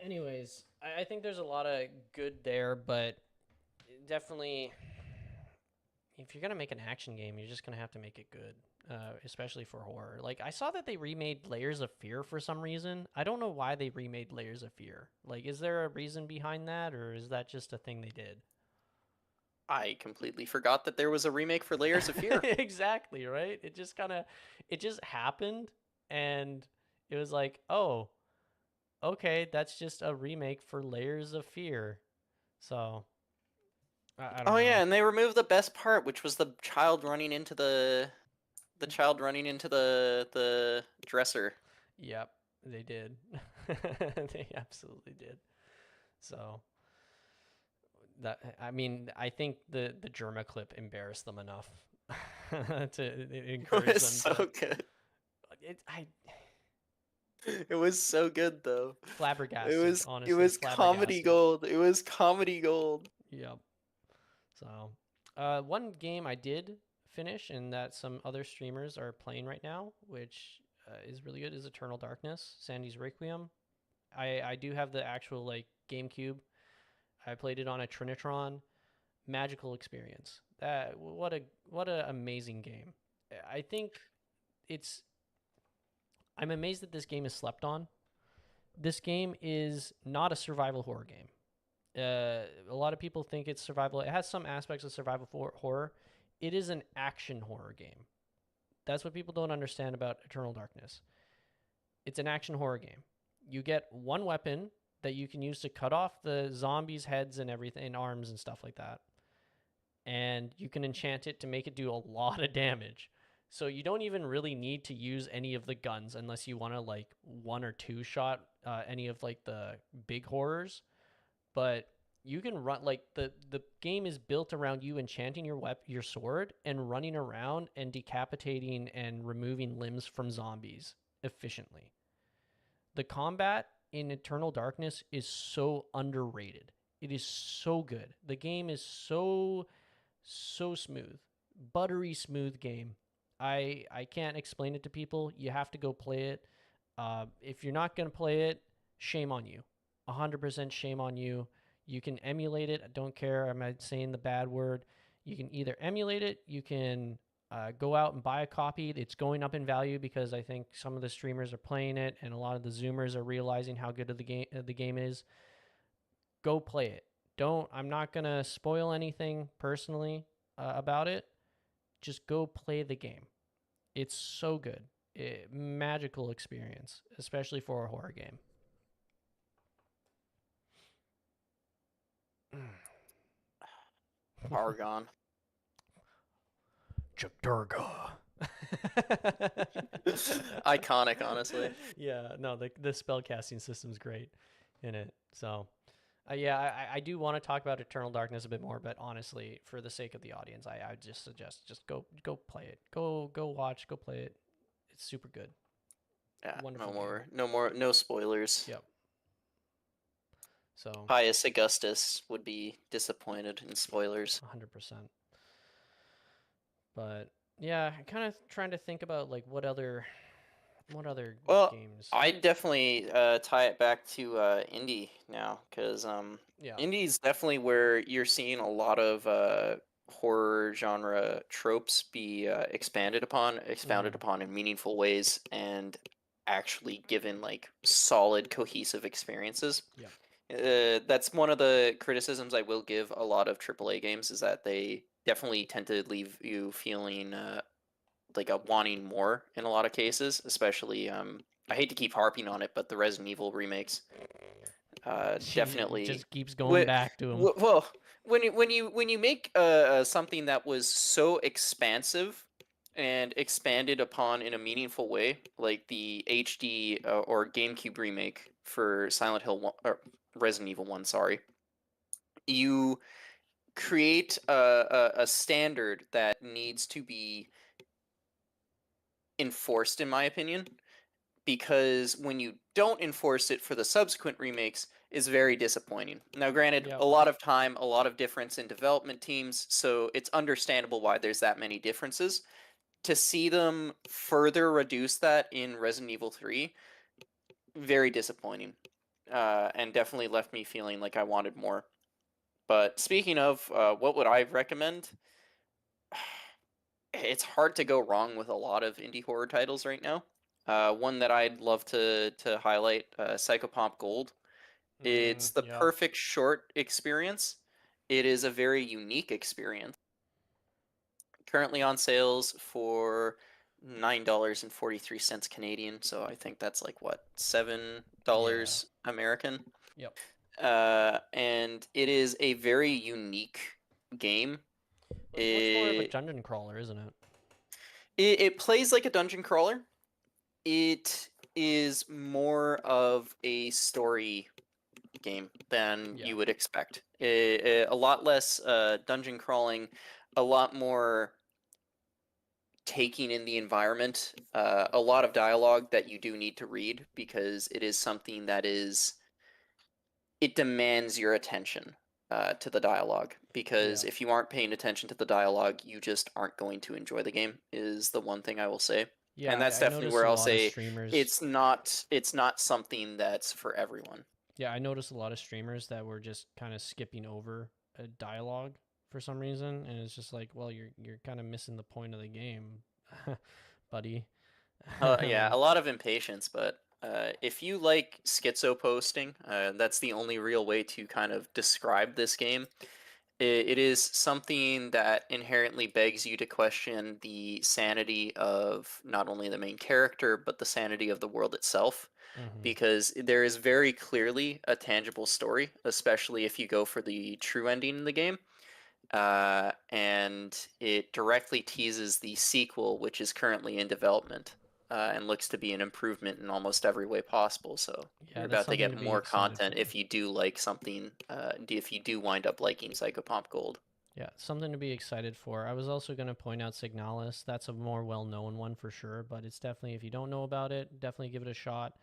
anyways, I think there's a lot of good there, but definitely if you're going to make an action game, you're just going to have to make it good, especially for horror. Like I saw that they remade Layers of Fear for some reason. I don't know why they remade Layers of Fear. Like is there a reason behind that, or is that just a thing they did? I completely forgot that there was a remake for Layers of Fear. Exactly, right? It just happened, and it was like, oh, okay, that's just a remake for Layers of Fear. So, I don't know. Yeah, and they removed the best part, which was the child running into the dresser. Yep, they did. They absolutely did. So, I mean, I think the Germa clip embarrassed them enough to encourage It was them. So good. It was so good though. Flabbergasted. Honestly, it was comedy gold. It was comedy gold. Yep. So, one game I did finish and that some other streamers are playing right now, which is really good, is Eternal Darkness, Sandy's Requiem. I do have the actual like GameCube. I played it on a Trinitron. Magical experience. What a amazing game. I think I'm amazed that this game is slept on. This game is not a survival horror game. A lot of people think it's survival. It has some aspects of survival horror. It is an action horror game. That's what people don't understand about Eternal Darkness. It's an action horror game. You get one weapon that you can use to cut off the zombies' heads and everything, and arms and stuff like that. And you can enchant it to make it do a lot of damage. So you don't even really need to use any of the guns unless you want to like 1 or 2 shot any of like the big horrors. But you can run like the game is built around you enchanting your sword and running around and decapitating and removing limbs from zombies efficiently. The combat in Eternal Darkness is so underrated. It is so good. The game is so smooth. Buttery smooth game. I can't explain it to people. You have to go play it. If you're not going to play it, shame on you. 100% shame on you. You can emulate it. I don't care. I'm not saying the bad word. You can either emulate it, you can go out and buy a copy. It's going up in value because I think some of the streamers are playing it, and a lot of the Zoomers are realizing how good of the game is. Go play it. I'm not gonna spoil anything personally about it. Just go play the game. It's so good. Magical experience, especially for a horror game. Argon. Chadurga. Iconic, honestly. Yeah, no, the spellcasting system's great in it. So, I do want to talk about Eternal Darkness a bit more, but honestly, for the sake of the audience, I just suggest just go play it. Go watch, go play it. It's super good. Yeah, Wonderful no spoilers. Yep. So Pius Augustus would be disappointed in spoilers. 100%. But yeah, I'm kind of trying to think about like what other games. I definitely tie it back to indie now, because indie is definitely where you're seeing a lot of horror genre tropes be expounded upon in meaningful ways, and actually given like solid, cohesive experiences. Yeah. That's one of the criticisms I will give a lot of AAA games, is that they definitely tend to leave you feeling like a wanting more in a lot of cases, especially I hate to keep harping on it, but the Resident Evil remakes definitely just keeps going back to them. Well, when you make something that was so expansive and expanded upon in a meaningful way, like the HD or GameCube remake for Silent Hill 1, or Resident Evil 1, sorry, you create a standard that needs to be enforced, in my opinion, because when you don't enforce it for the subsequent remakes, is very disappointing. Now, granted, a lot of time, a lot of difference in development teams, so it's understandable why there's that many differences. To see them further reduce that in Resident Evil 3, very disappointing, and definitely left me feeling like I wanted more. But speaking of, what would I recommend? It's hard to go wrong with a lot of indie horror titles right now. One that I'd love to highlight, Psychopomp Gold. It's the perfect short experience. It is a very unique experience. Currently on sales for $9.43 Canadian, so I think that's like what, $7 American. Yep. And it is a very unique game. It's much more of a dungeon crawler, isn't it? It plays like a dungeon crawler. It is more of a story game than you would expect. A lot less dungeon crawling, a lot more taking in the environment, a lot of dialogue that you do need to read, because it is something that it demands your attention to the dialogue, because if you aren't paying attention to the dialogue, you just aren't going to enjoy the game, is the one thing I will say. Yeah, and that's definitely where I'll say it's not something that's for everyone. Yeah, I noticed a lot of streamers that were just kind of skipping over a dialogue for some reason, and it's just like, well, you're kind of missing the point of the game, buddy. Yeah, a lot of impatience, but if you like schizo posting, that's the only real way to kind of describe this game. It is something that inherently begs you to question the sanity of not only the main character, but the sanity of the world itself. Because there is very clearly a tangible story, especially if you go for the true ending in the game. And it directly teases the sequel, which is currently in development, and looks to be an improvement in almost every way possible. So you're about to get more content if you do like something, if you do wind up liking Psychopomp Gold. Yeah, something to be excited for. I was also going to point out Signalis. That's a more well-known one for sure, but it's definitely, if you don't know about it, definitely give it a shot.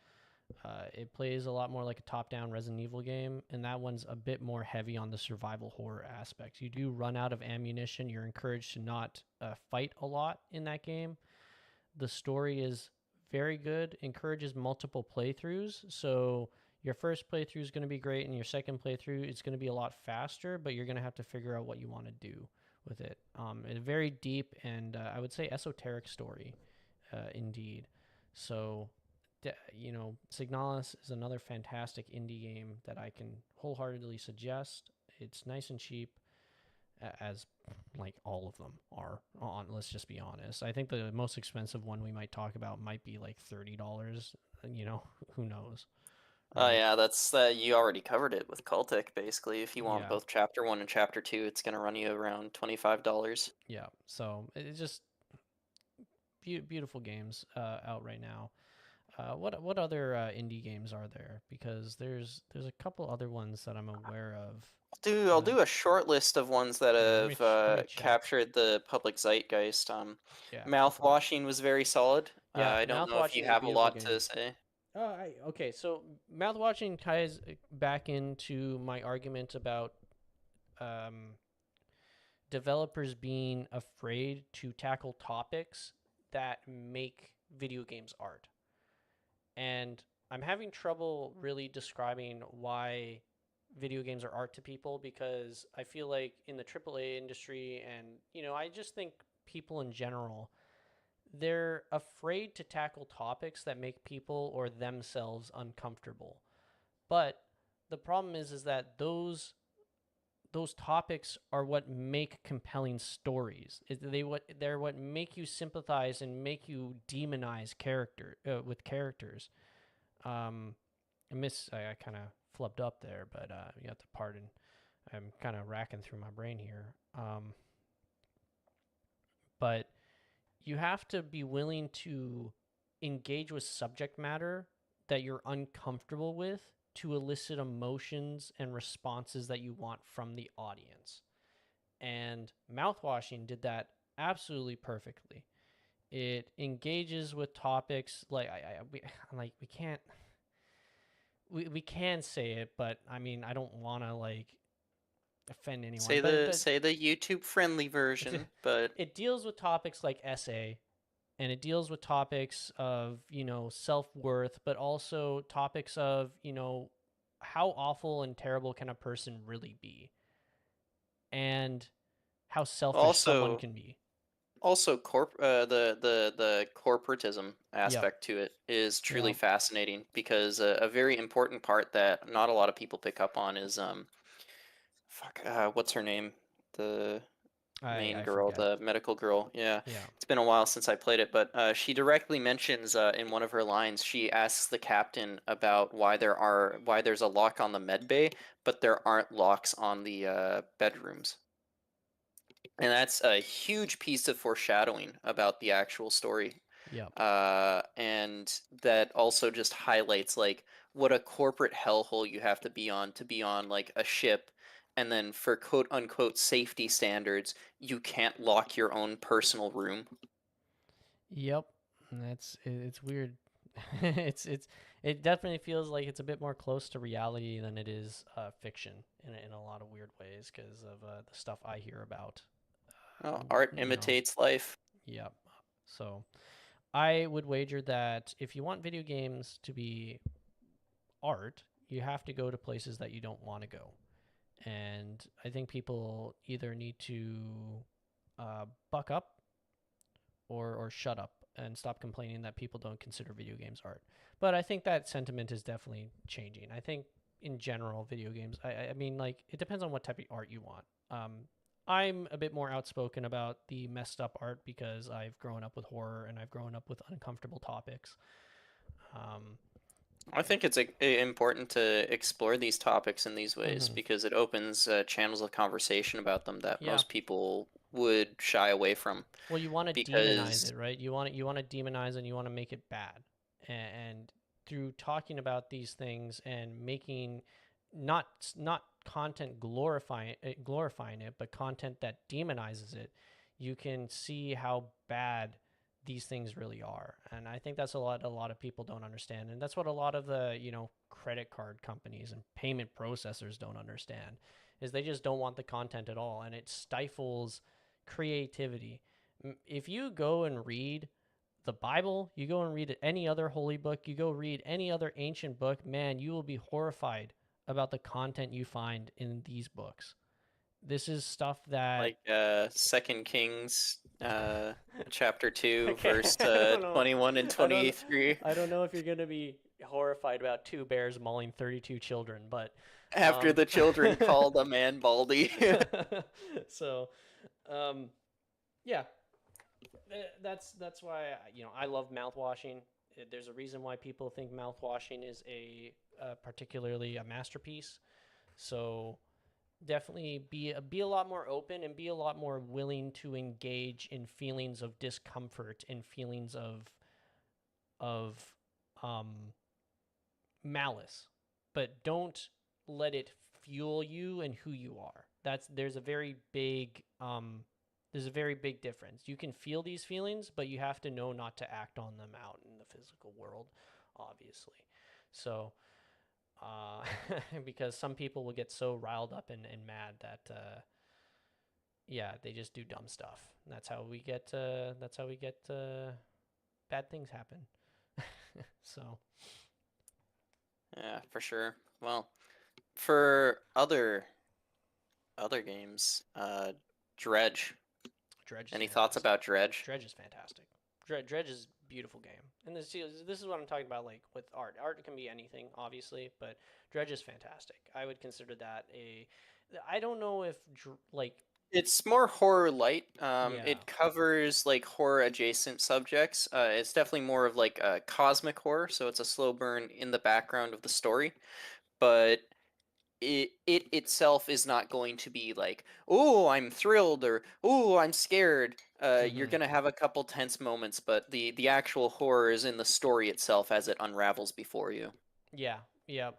It plays a lot more like a top-down Resident Evil game, and that one's a bit more heavy on the survival horror aspects. You do run out of ammunition. You're encouraged to not fight a lot in that game. The story is very good, encourages multiple playthroughs, so Your first playthrough is going to be great, and your second playthrough it's going to be a lot faster, but you're going to have to figure out what you want to do with it. A very deep and I would say esoteric story, indeed. So, Signalis is another fantastic indie game that I can wholeheartedly suggest. It's nice and cheap, as like all of them are. Let's just be honest. I think the most expensive one we might talk about might be like $30. Who knows? Oh yeah, that's you already covered it with Cultic. Basically, if you want Yeah. both Chapter 1 and Chapter 2, it's gonna run you around $25. Yeah. So it's just beautiful games out right now. What other indie games are there? Because there's a couple other ones that I'm aware of. I'll do a short list of ones that let me have check. captured the public zeitgeist. Yeah. Mouthwashing was very solid. Yeah, I don't know if you Mouthwashing is a have a lot beautiful to say. Okay, so mouthwashing ties back into my argument about developers being afraid to tackle topics that make video games art. And I'm having trouble really describing why video games are art to people, because I feel like in the AAA industry and, I just think people in general, they're afraid to tackle topics that make people or themselves uncomfortable. But the problem is that those topics are what make compelling stories. They're what make you sympathize and make you demonize with characters. I kind of flubbed up there, but you have to pardon. I'm kind of racking through my brain here. But you have to be willing to engage with subject matter that you're uncomfortable with to elicit emotions and responses that you want from the audience. And Mouthwashing did that absolutely perfectly. It engages with topics like we can't we can say it, but I mean I don't want to offend anyone. Say the YouTube friendly version, but it deals with topics like SA, and it deals with topics of self-worth, but also topics of how awful and terrible can a person really be, and how selfish someone can be. Also, the corporatism aspect to it is truly fascinating, because a very important part that not a lot of people pick up on is what's her name? The main girl, forget. the medical girl. Yeah. Yeah. It's been a while since I played it, but she directly mentions in one of her lines, she asks the captain about why there's a lock on the med bay, but there aren't locks on the bedrooms. And that's a huge piece of foreshadowing about the actual story. Yep. And that also just highlights what a corporate hellhole you have to be on like a ship, and then for quote unquote safety standards, you can't lock your own personal room. Yep. It's weird. It definitely feels like it's a bit more close to reality than it is fiction in a lot of weird ways, because of the stuff I hear about. Art imitates life. Yep. So I would wager that if you want video games to be art, you have to go to places that you don't want to go. And I think people either need to buck up or shut up and stop complaining that people don't consider video games art. But I think that sentiment is definitely changing. I think in general, video games, I mean, it depends on what type of art you want. I'm a bit more outspoken about the messed up art because I've grown up with horror and I've grown up with uncomfortable topics. I think it's important to explore these topics in these ways, because it opens channels of conversation about them that most people would shy away from. Well, you want to demonize it, right? You want to demonize and you want to make it bad. And through talking about these things and making not content glorifying it, but content that demonizes it, you can see how bad these things really are. And I think that's a lot of people don't understand, and that's what a lot of the credit card companies and payment processors don't understand, is they just don't want the content at all, and it stifles creativity. If you go and read the Bible, you go and read any other holy book, you go read any other ancient book, man, you will be horrified about the content you find in these books. This is stuff that Like Second Kings, chapter 2, Okay, verse I don't know. 21 and 23. I don't know if you're gonna be horrified about 2 bears mauling 32 children, but After the children called a man Baldy. so, yeah, that's why I love mouthwashing. There's a reason why people think mouthwashing is particularly a masterpiece. So definitely be a lot more open and be a lot more willing to engage in feelings of discomfort and feelings of malice, but don't let it fuel you and who you are. There's a very big difference. You can feel these feelings, but you have to know not to act on them out in the physical world, obviously. So because some people will get so riled up and mad that they just do dumb stuff. And that's how we get bad things happen. So Yeah, for sure. Well, for other games, Dredge. Dredge. Any thoughts about Dredge? Dredge is fantastic. Dredge is a beautiful game, and this is what I'm talking about. Like with art, art can be anything, obviously, but Dredge is fantastic. I would consider that I don't know if it's more horror light. Yeah. It covers like horror adjacent subjects. It's definitely more of like a cosmic horror, so it's a slow burn in the background of the story, but it itself is not going to be like, oh, I'm thrilled, or oh, I'm scared. You're gonna have a couple tense moments, but the actual horror is in the story itself as it unravels before you. Yeah, yeah.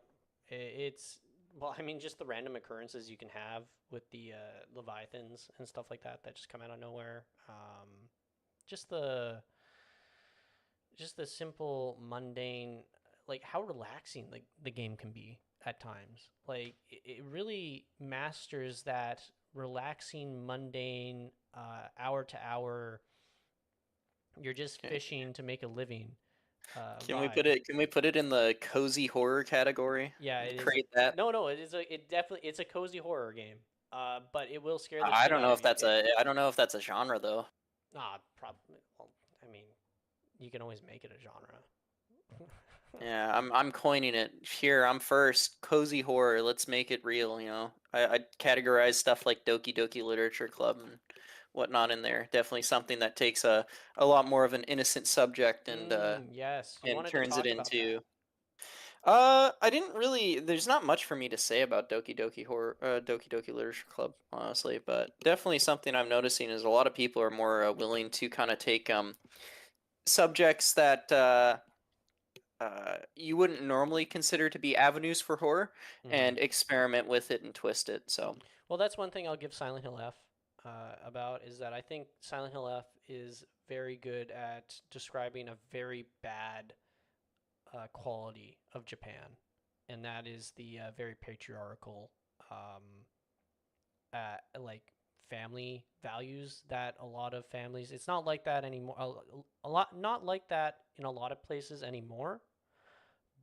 It's well, I mean, just the random occurrences you can have with the leviathans and stuff like that just come out of nowhere. Just the simple mundane, like how relaxing the game can be at times. Like it really masters that relaxing, mundane, hour to hour. You're just fishing to make a living. Can we put it in the cozy horror category? Yeah, it Create is. that. No, it definitely it's a cozy horror game. But it will scare the I shit don't out know of if you. I don't know if that's a genre though. Probably. Well, I mean, you can always make it a genre. Yeah, I'm coining it here. I'm first. Cozy horror. Let's make it real. I categorize stuff like Doki Doki Literature Club and whatnot in there. Definitely something that takes a lot more of an innocent subject and Yes, you wanted to turns it talk about into. that. I didn't really. There's not much for me to say about Doki Doki Literature Club, honestly, but definitely something I'm noticing is a lot of people are more willing to kind of take subjects that you wouldn't normally consider to be avenues for horror and experiment with it and twist it. So, well, that's one thing I'll give Silent Hill F about is that I think Silent Hill F is very good at describing a very bad quality of Japan, and that is the very patriarchal, like family values that a lot of families. It's not like that anymore. Not like that in a lot of places anymore,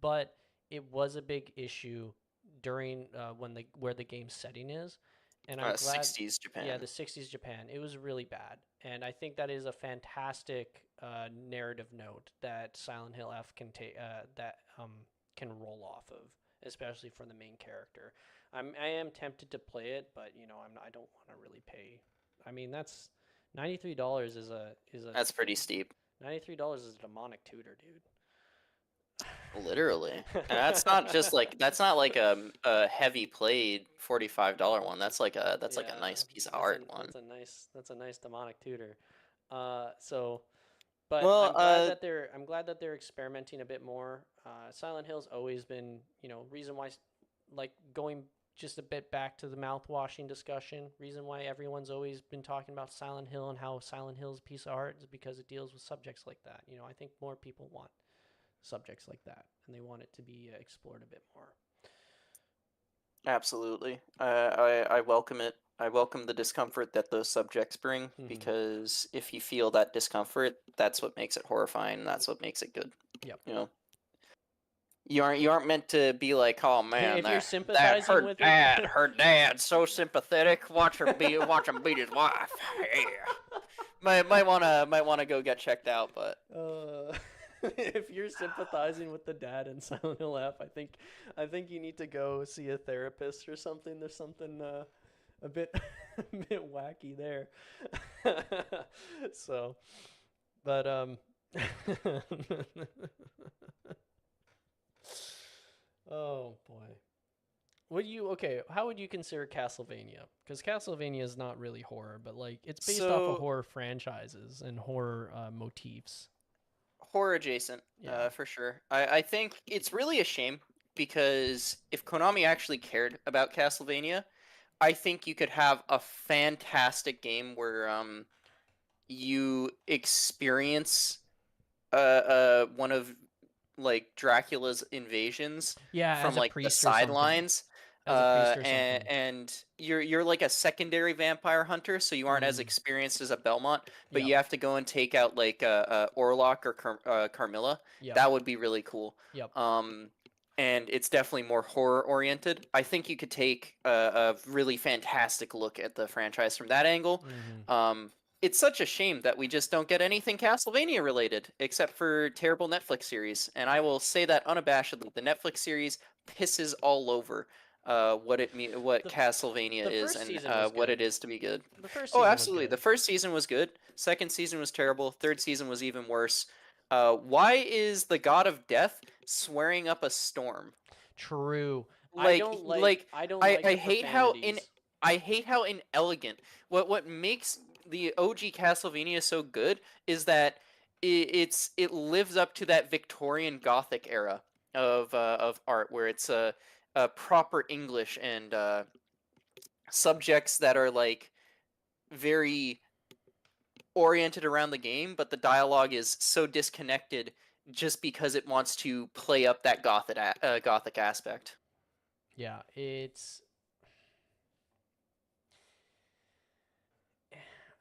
but it was a big issue during where the game's setting is, and I'm glad. 60s Japan. Yeah, the 60s Japan. It was really bad, and I think that is a fantastic narrative note that Silent Hill F can take can roll off of, especially for the main character. I am tempted to play it, but I don't want to really pay. I mean, that's $93 is a That's pretty steep. $93 is a demonic tutor, dude. Literally. And that's not like a heavy played $45 one. That's like a nice piece of art one. That's a nice demonic tutor. But well, I'm glad that they're experimenting a bit more. Silent Hill's always been, reason why, like going just a bit back to the mouth-washing discussion, reason why everyone's always been talking about Silent Hill and how Silent Hill's a piece of art is because it deals with subjects like that. I think more people want subjects like that, and they want it to be explored a bit more. Absolutely. I welcome it I welcome the discomfort that those subjects bring, because if you feel that discomfort, that's what makes it horrifying. That's what makes it good. Yep. You know, you aren't meant to be like, oh man, If you're that sympathizing with it, her dad's so sympathetic. Watch him beat his wife. Yeah. Might wanna go get checked out, but if you're sympathizing with the dad in Silent Hill F, I think you need to go see a therapist or something. There's something a bit a bit wacky there. So, but oh boy. How would you consider Castlevania? Because Castlevania is not really horror, but like it's based off of horror franchises and horror motifs. horror adjacent, Yeah. for sure. I think it's really a shame, because if Konami actually cared about Castlevania, I think you could have a fantastic game where you experience one of like Dracula's invasions from As a like the priest or something. sidelines. As a priest or something. And you're like a secondary vampire hunter, so you aren't as experienced as a Belmont, but you have to go and take out like Orlok or Carmilla. Yep. That would be really cool. Yep. And it's definitely more horror oriented. I think you could take a really fantastic look at the franchise from that angle. It's such a shame that we just don't get anything Castlevania related, except for terrible Netflix series. And I will say that unabashedly, the Netflix series pisses all over what Castlevania is, and what it is to be good. Oh, absolutely. The first season was good. Second season was terrible. Third season was even worse. Why is the god of death swearing up a storm? True. I hate how inelegant. What makes the OG Castlevania so good is that it lives up to that Victorian Gothic era of art, where it's a proper English and subjects that are like very oriented around the game, but the dialogue is so disconnected just because it wants to play up that gothic aspect. Yeah,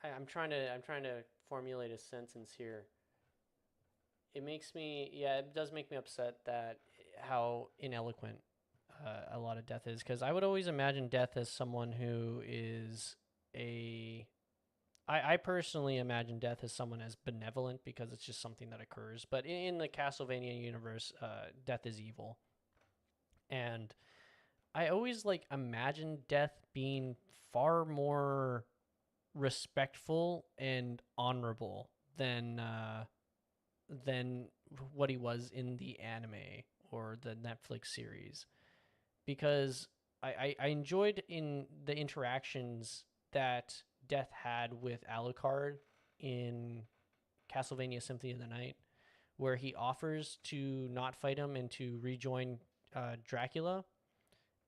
I'm trying to formulate a sentence here. It does make me upset that how ineloquent a lot of Death is, because I would always imagine Death as someone who is I personally imagine Death as someone as benevolent, because it's just something that occurs. But in the Castlevania universe, Death is evil, and I always imagine Death being far more respectful and honorable than what he was in the anime or the Netflix series, because I enjoyed in the interactions that Death had with Alucard in Castlevania Symphony of the Night, where he offers to not fight him and to rejoin Dracula.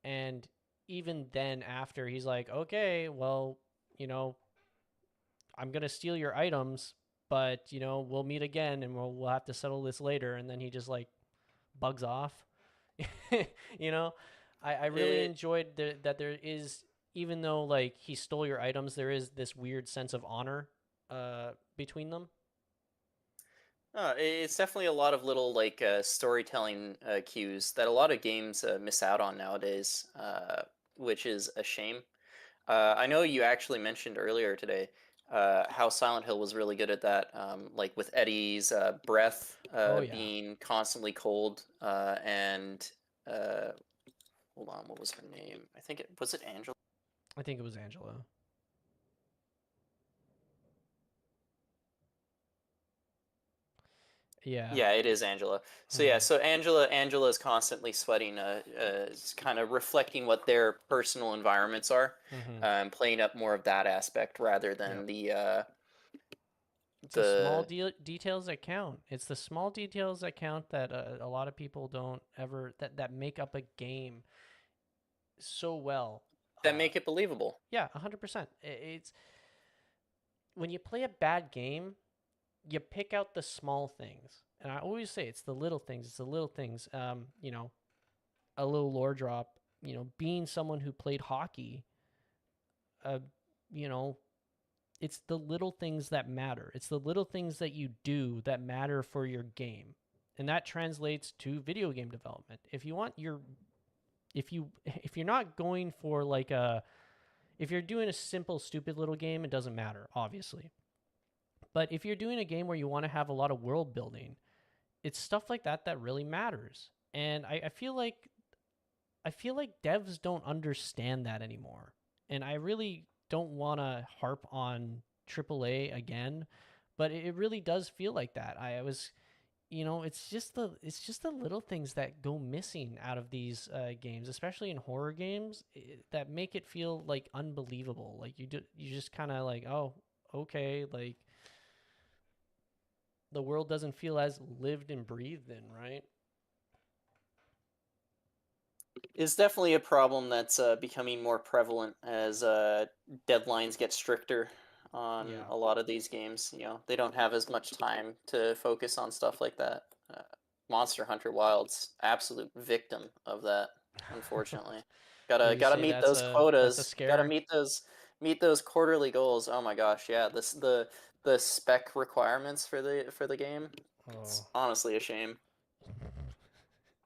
And even then, after, he's like, okay, well, I'm going to steal your items, but, we'll meet again and we'll have to settle this later. And then he just bugs off. I really enjoyed that there is, even though he stole your items, there is this weird sense of honor between them. It's definitely a lot of little storytelling cues that a lot of games miss out on nowadays, which is a shame. I know you actually mentioned earlier today how Silent Hill was really good at that, with Eddie's breath being constantly cold, and hold on, what was her name? Was it Angela? I think it was Angela. Yeah. Yeah, it is Angela. So so Angela is constantly sweating, kind of reflecting what their personal environments are, and playing up more of that aspect rather than the small details that count. It's the small details that count that a lot of people don't ever that make up a game so well. That make it believable. Yeah, 100%. It's when you play a bad game, you pick out the small things. And I always say it's the little things. It's the little things. A little lore drop, being someone who played hockey, you know, it's the little things that matter. It's the little things that you do that matter for your game. And that translates to video game development. If you're not going for like if you're doing a simple stupid little game, it doesn't matter, obviously. But if you're doing a game where you want to have a lot of world building, it's stuff like that that really matters. And I feel like devs don't understand that anymore. And I really don't want to harp on AAA again, but it really does feel like that. It's just the little things that go missing out of these games, especially in horror games, that make it feel like unbelievable. Like you just kind of like, oh, okay, like the world doesn't feel as lived and breathed in, right? It's definitely a problem that's becoming more prevalent as deadlines get stricter on a lot of these games. They don't have as much time to focus on stuff like that. Monster Hunter Wilds, absolute victim of that, unfortunately. Gotta meet those quotas. Gotta meet those quarterly goals. Oh my gosh, yeah. The spec requirements for the game. It's honestly a shame.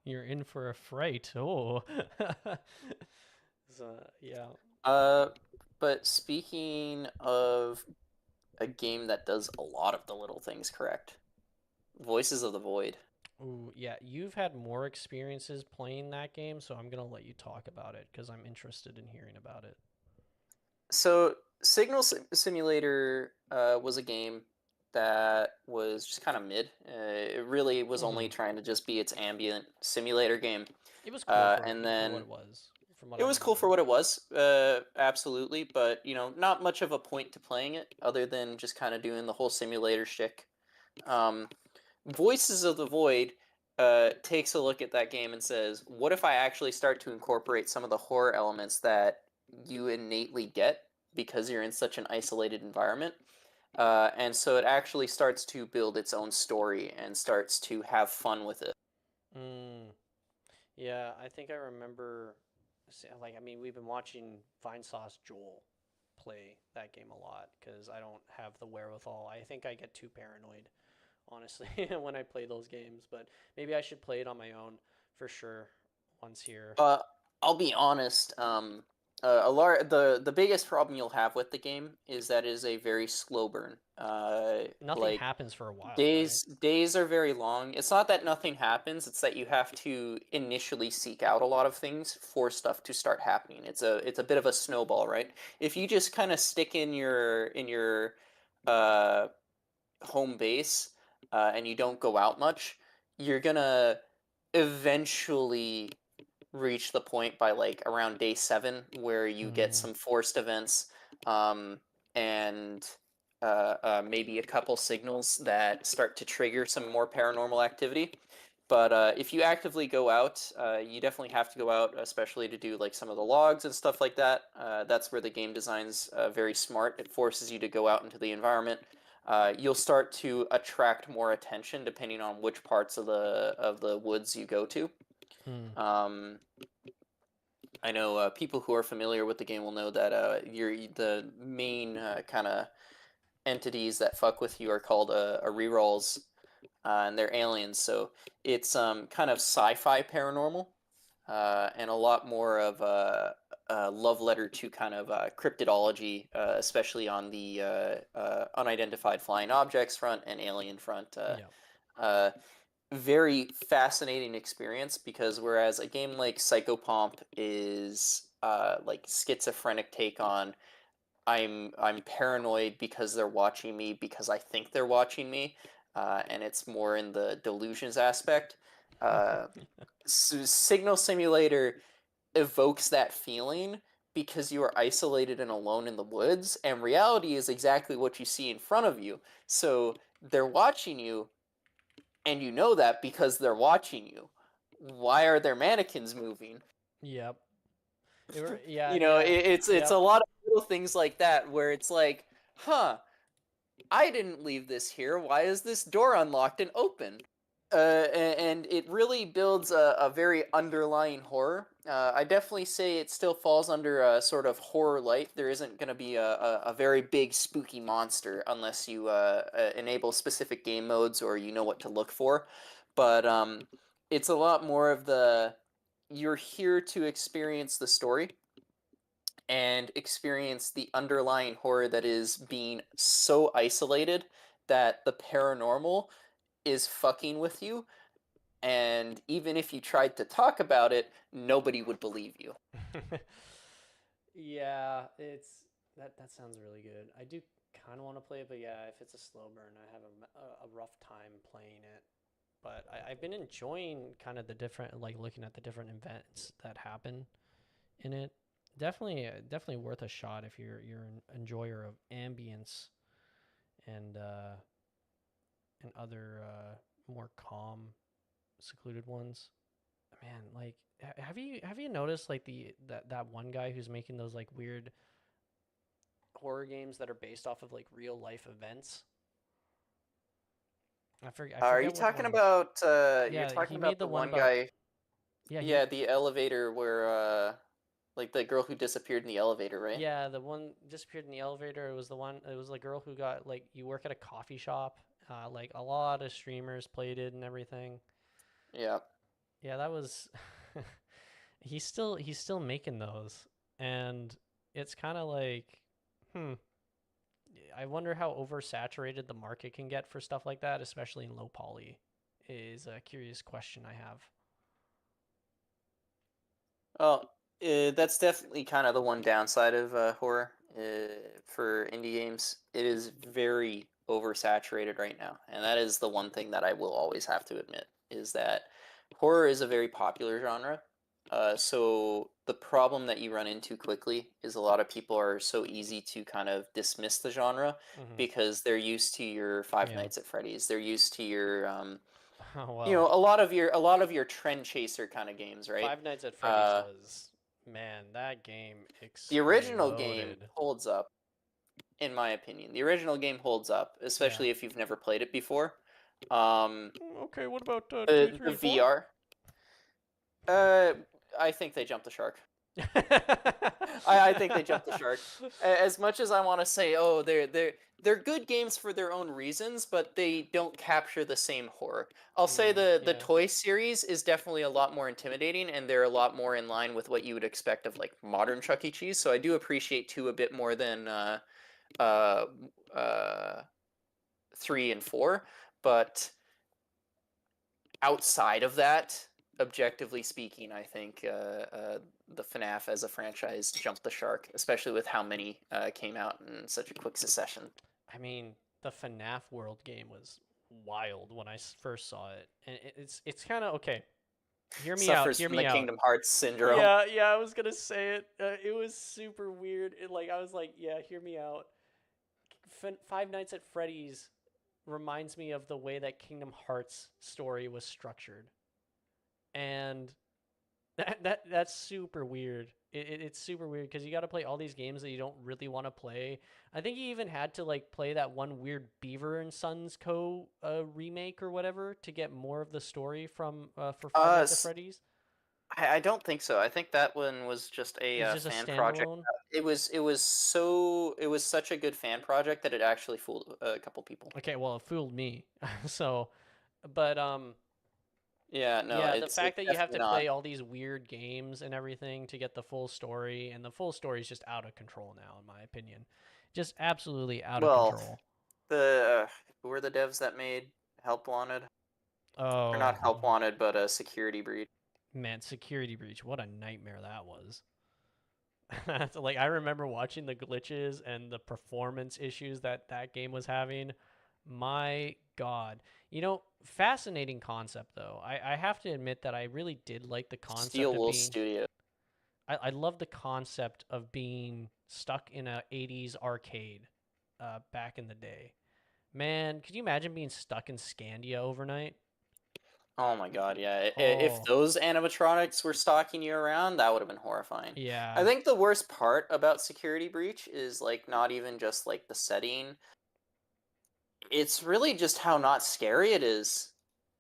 You're in for a fright. Oh. Yeah. But speaking of a game that does a lot of the little things correct, Voices of the Void. Ooh, yeah. You've had more experiences playing that game, so I'm gonna let you talk about it because I'm interested in hearing about it. So, Signal Simulator was a game that was just kind of mid. It really was only trying to just be its ambient simulator game. It was cool for what it was. It was cool for what it was, absolutely, but not much of a point to playing it other than just kind of doing the whole simulator shtick. Voices of the Void takes a look at that game and says, what if I actually start to incorporate some of the horror elements that you innately get because you're in such an isolated environment? And so it actually starts to build its own story and starts to have fun with it. Yeah, I think I remember, we've been watching Vinesauce Joel play that game a lot because I don't have the wherewithal. I think I get too paranoid, honestly, when I play those games, but maybe I should play it on my own for sure once here. I'll be honest, the biggest problem you'll have with the game is that it is a very slow burn. Nothing happens for a while. Days are very long. It's not that nothing happens; it's that you have to initially seek out a lot of things for stuff to start happening. It's a bit of a snowball, right? If you just kind of stick in your home base and you don't go out much, you're gonna eventually reach the point by like around day 7 where you get some forced events and maybe a couple signals that start to trigger some more paranormal activity. But if you actively go out, you definitely have to go out, especially to do like some of the logs and stuff like that. That's where the game design's very smart. It forces you to go out into the environment. You'll start to attract more attention depending on which parts of the woods you go to. I know people who are familiar with the game will know that the main kind of entities that fuck with you are called rerolls, and they're aliens. So it's kind of sci-fi paranormal, and a lot more of a love letter to kind of cryptidology, especially on the unidentified flying objects front and alien front. Very fascinating experience because whereas a game like Psychopomp is like schizophrenic take on I'm paranoid because they're watching me because I think they're watching me, and it's more in the delusions aspect. Signal Simulator evokes that feeling because you are isolated and alone in the woods, and reality is exactly what you see in front of you. So they're watching you, and you know that because they're watching you. Why are their mannequins moving? Yep. It's a lot of little things like that where it's like, I didn't leave this here. Why is this door unlocked and open? and it really builds a very underlying horror. I definitely say it still falls under a sort of horror light. There isn't going to be a very big spooky monster unless you enable specific game modes or you know what to look for. But it's a lot more of you're here to experience the story and experience the underlying horror that is being so isolated that the paranormal is fucking with you, and even if you tried to talk about it, nobody would believe you. Yeah, that sounds really good. I do kind of want to play it, but yeah, if it's a slow burn, I have a rough time playing it. But I've been enjoying kind of the different, like looking at the different events that happen in it. Definitely worth a shot if you're an enjoyer of ambience and other more calm, secluded ones. Man, like have you noticed like that one guy who's making those like weird horror games that are based off of like real life events? I Are forget you which talking one. about? You're Yeah, he talking made about the the one one about guy? yeah, Yeah, the elevator where, like the girl who disappeared in the elevator, right? yeah, the one disappeared in the elevator. It was the one. It was the girl who got like you work at a coffee shop. Like a lot of streamers played it and everything. Yeah. Yeah, that was. He's still making those, and it's kind of like, hmm. I wonder how oversaturated the market can get for stuff like that, especially in low poly. Is a curious question I have. Well, that's definitely kind of the one downside of horror for indie games. It is very oversaturated right now, and that is the one thing that I will always have to admit is that horror is a very popular genre. So the problem that you run into quickly is a lot of people are so easy to kind of dismiss the genre Mm-hmm. because they're used to your Five Yeah. Nights at Freddy's. They're used to your Oh you know, well. a lot of your trend chaser kind of games, right? Five Nights at Freddy's Uh, was, man, that game the original game exploded. holds up, in my opinion. The original game holds up, Yeah. especially if you've never played it before. Um, Okay, what about two, the three, the and four? VR, uh, I think they jumped the shark. I think they jumped the shark. As much as I want to say, oh, they're good games for their own reasons, but they don't capture the same horror. I'll say the Yeah. toy series is definitely a lot more intimidating, and they're a lot more in line with what you would expect of like modern Chuck E. Cheese. So I do appreciate two a bit more than uh, uh, 3 and 4, but outside of that, objectively speaking, I think the FNAF as a franchise jumped the shark, especially with how many came out in such a quick succession. I mean, the FNAF World game was wild when I first saw it, and it's kind of okay. Hear me out. Suffers Hear from me the out. Kingdom Hearts syndrome. Yeah, yeah. I was gonna say it. It was super weird. I was like, yeah. Hear me out. Five Nights at Freddy's reminds me of the way that Kingdom Hearts story was structured, and that's super weird. It's super weird because you got to play all these games that you don't really want to play. I think you even had to like play that one weird Beaver and Sons Co. Remake or whatever to get more of the story from for Five Nights at Freddy's. I don't think so. I think that one was just a It's just a fan project. standalone. It was such a good fan project that it actually fooled a couple people. Okay, well, it fooled me. So, but Yeah, no, yeah, the it's fact that you have definitely to not. play all these weird games and everything to get the full story, and the full story is just out of control now, in my opinion. Just absolutely out of Well, control. the who were the devs that made Help Wanted? Or Oh, not Help Wanted, but a Security Breach. man, Security Breach. What a nightmare that was. Like, I remember watching the glitches and the performance issues that that game was having. My God. Fascinating concept, though. I have to admit that I really did like the concept Steel of Wool being. Studio. I love the concept of being stuck in a 80s arcade back in the day. Man, could you imagine being stuck in Scandia overnight? Oh my god, yeah. If Oh, those animatronics were stalking you around, that would have been horrifying. I yeah. think the worst part about Security Breach is like not even just like the setting. It's really just how not scary it is.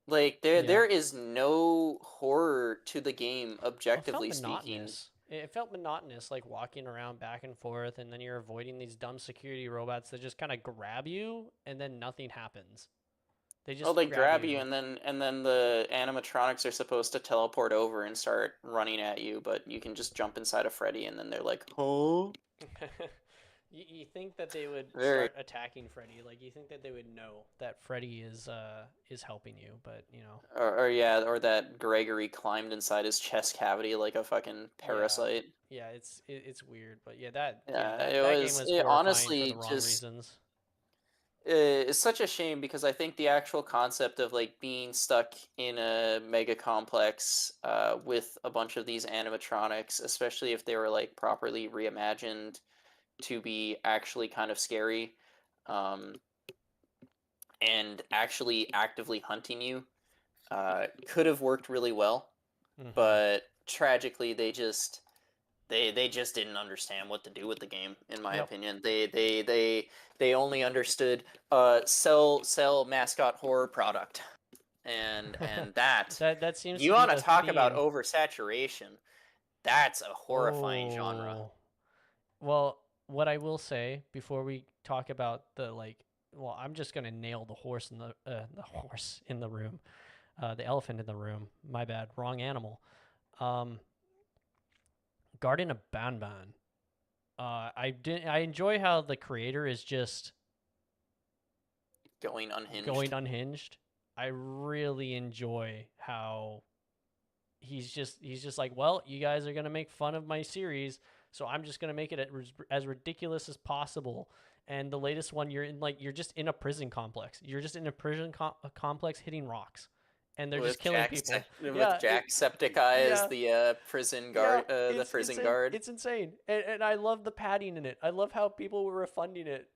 Like Yeah. there is no horror to the game, Well, objectively speaking. It felt monotonous, like walking around back and forth, and then you're avoiding these dumb security robots that just kind of grab you, and then nothing happens. They Oh, just they grab grab you. you, and then the animatronics are supposed to teleport over and start running at you, but you can just jump inside of Freddy, and then they're like, "Oh." You think that they would Very. start attacking Freddy? Like you think that they would know that Freddy is helping you, but you know. Or yeah, or that Gregory climbed inside his chest cavity like a fucking Yeah. parasite. Yeah, it's weird, but yeah, Yeah, that game was horrifying for the honestly wrong just reasons. it's such a shame because I think the actual concept of like being stuck in a mega complex with a bunch of these animatronics, especially if they were like properly reimagined to be actually kind of scary, um, and actually actively hunting you, could have worked really well. Mm-hmm. But tragically, they just didn't understand what to do with the game. In my Nope. opinion, they only understood sell mascot horror product, and that That seems you to be want to the talk about theme. oversaturation. That's a horrifying genre. Oh. Well, what I will say before we talk about the like, well, I'm just gonna nail the horse in the room, the elephant in the room. My bad, wrong animal. Um, Garden of Banban. I enjoy how the creator is just Going unhinged. going unhinged. I really enjoy how he's just like, well, you guys are gonna make fun of my series, so I'm just gonna make it as ridiculous as possible. And the latest one, you're just in a prison complex. You're just in a complex hitting rocks, and they're just killing people. With Yeah, Jacksepticeye as yeah, the prison yeah. guard, the prison Insane. guard. It's insane, and I love the padding in it. I love how people were refunding it,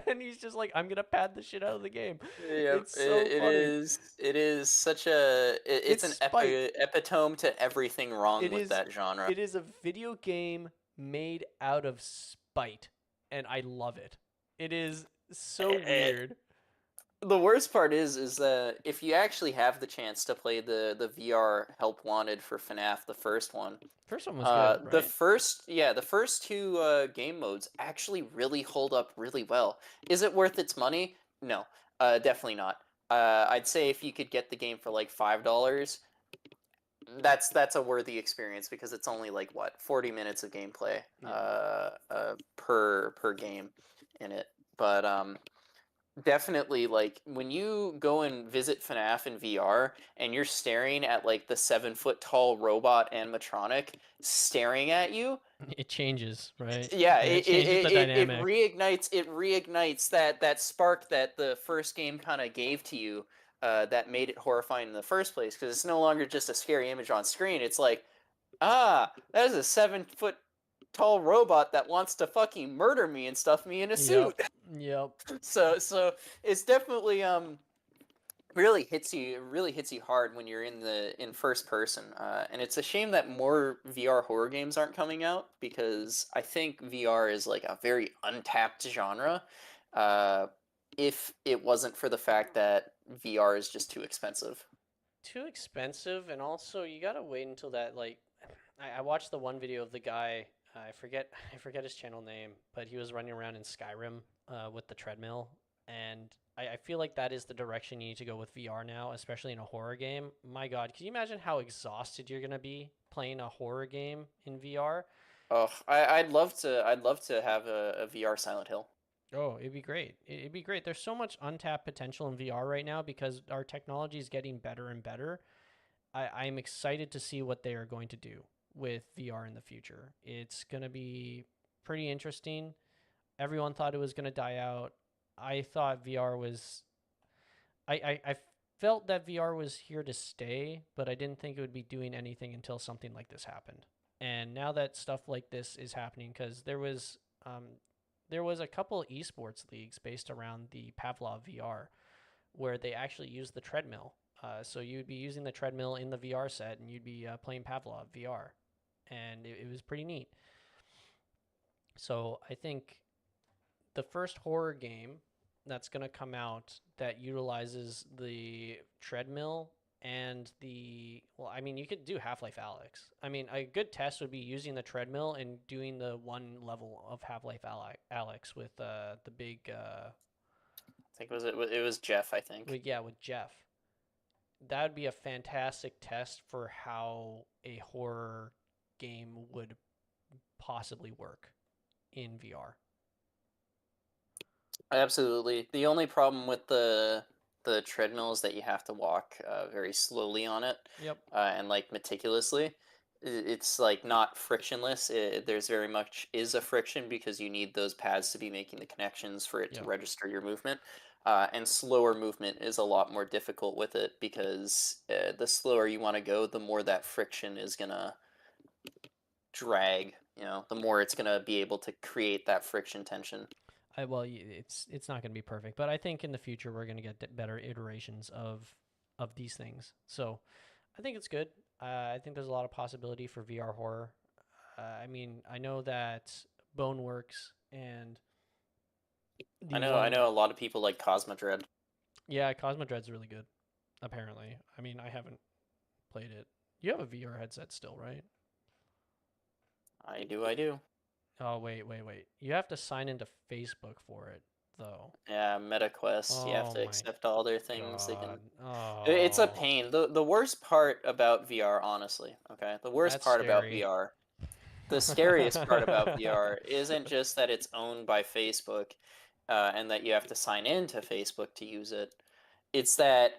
and he's just like, I'm gonna pad the shit out of the game. Yep, It's so funny. it is such a it's It's an spite. epitome to everything wrong It with is that genre. it is a video game made out of spite, and I love it. It is so Eh, weird. the worst part is that if you actually have the chance to play the VR Help Wanted for FNAF, the first one, First one was good, the right? first two game modes actually really hold up really well. Is it worth its money? No, definitely not. I'd say if you could get the game for like $5, that's a worthy experience because it's only like what 40 minutes of gameplay Yeah. per game in it. But definitely, like when you go and visit FNAF in VR and you're staring at like the 7 foot tall robot animatronic staring at you, It changes, right? yeah, Yeah, it changes the it dynamic. reignites that spark that the first game kind of gave to you, that made it horrifying in the first place because it's no longer just a scary image on screen. It's like, ah, that is a 7 foot tall robot that wants to fucking murder me and stuff me in a Yep. suit. Yep. So it's definitely really hits you hard when you're in first person, and it's a shame that more VR horror games aren't coming out because I think VR is like a very untapped genre, uh, if it wasn't for the fact that VR is just too expensive. Too expensive, and also you gotta wait until that like. I watched the one video of the guy. I forget his channel name, but he was running around in Skyrim with the treadmill, and I feel like that is the direction you need to go with VR now, especially in a horror game. My God, can you imagine how exhausted you're gonna be playing a horror game in VR? Oh, I'd love to have a VR Silent Hill. Oh, it'd be great. It'd be great. There's so much untapped potential in VR right now because our technology is getting better and better. I'm excited to see what they are going to do with VR in the future. It's going to be pretty interesting. Everyone thought it was going to die out. I thought VR was. I felt that VR was here to stay, but I didn't think it would be doing anything until something like this happened. And now that stuff like this is happening, because there was a couple of esports leagues based around the Pavlov VR where they actually use the treadmill. So you'd be using the treadmill in the VR set, and you'd be playing Pavlov VR, and it was pretty neat. So I think the first horror game that's going to come out that utilizes the treadmill and well, I mean, you could do Half-Life Alyx. I mean, a good test would be using the treadmill and doing the one level of Half-Life Alyx with the big I think it was Jeff, I think. with Jeff. That would be a fantastic test for how a horror game would possibly work in VR. Absolutely. The only problem with the treadmill is that you have to walk very slowly on it. Yep. And like meticulously. It's like not frictionless. There's very much is a friction because you need those pads to be making the connections for it to register your movement. And slower movement is a lot more difficult with it because the slower you want to go, the more that friction is gonna drag. The more it's gonna be able to create that friction tension. Well, it's not going to be perfect, but I think in the future we're going to get better iterations of these things. So I think it's good. I think there's a lot of possibility for VR horror. I mean, I know that Boneworks and I know a lot of people like Cosmodread. Yeah, Cosmodread's really good. Apparently, I mean, I haven't played it. You have a VR headset still, right? I do. Oh, wait. You have to sign into Facebook for it, though. Yeah, MetaQuest. You have to accept all their things. God. It's a pain. The worst part about VR, honestly, okay? The worst part about VR, the scariest part about VR isn't just that it's owned by Facebook and that you have to sign in to Facebook to use it. It's that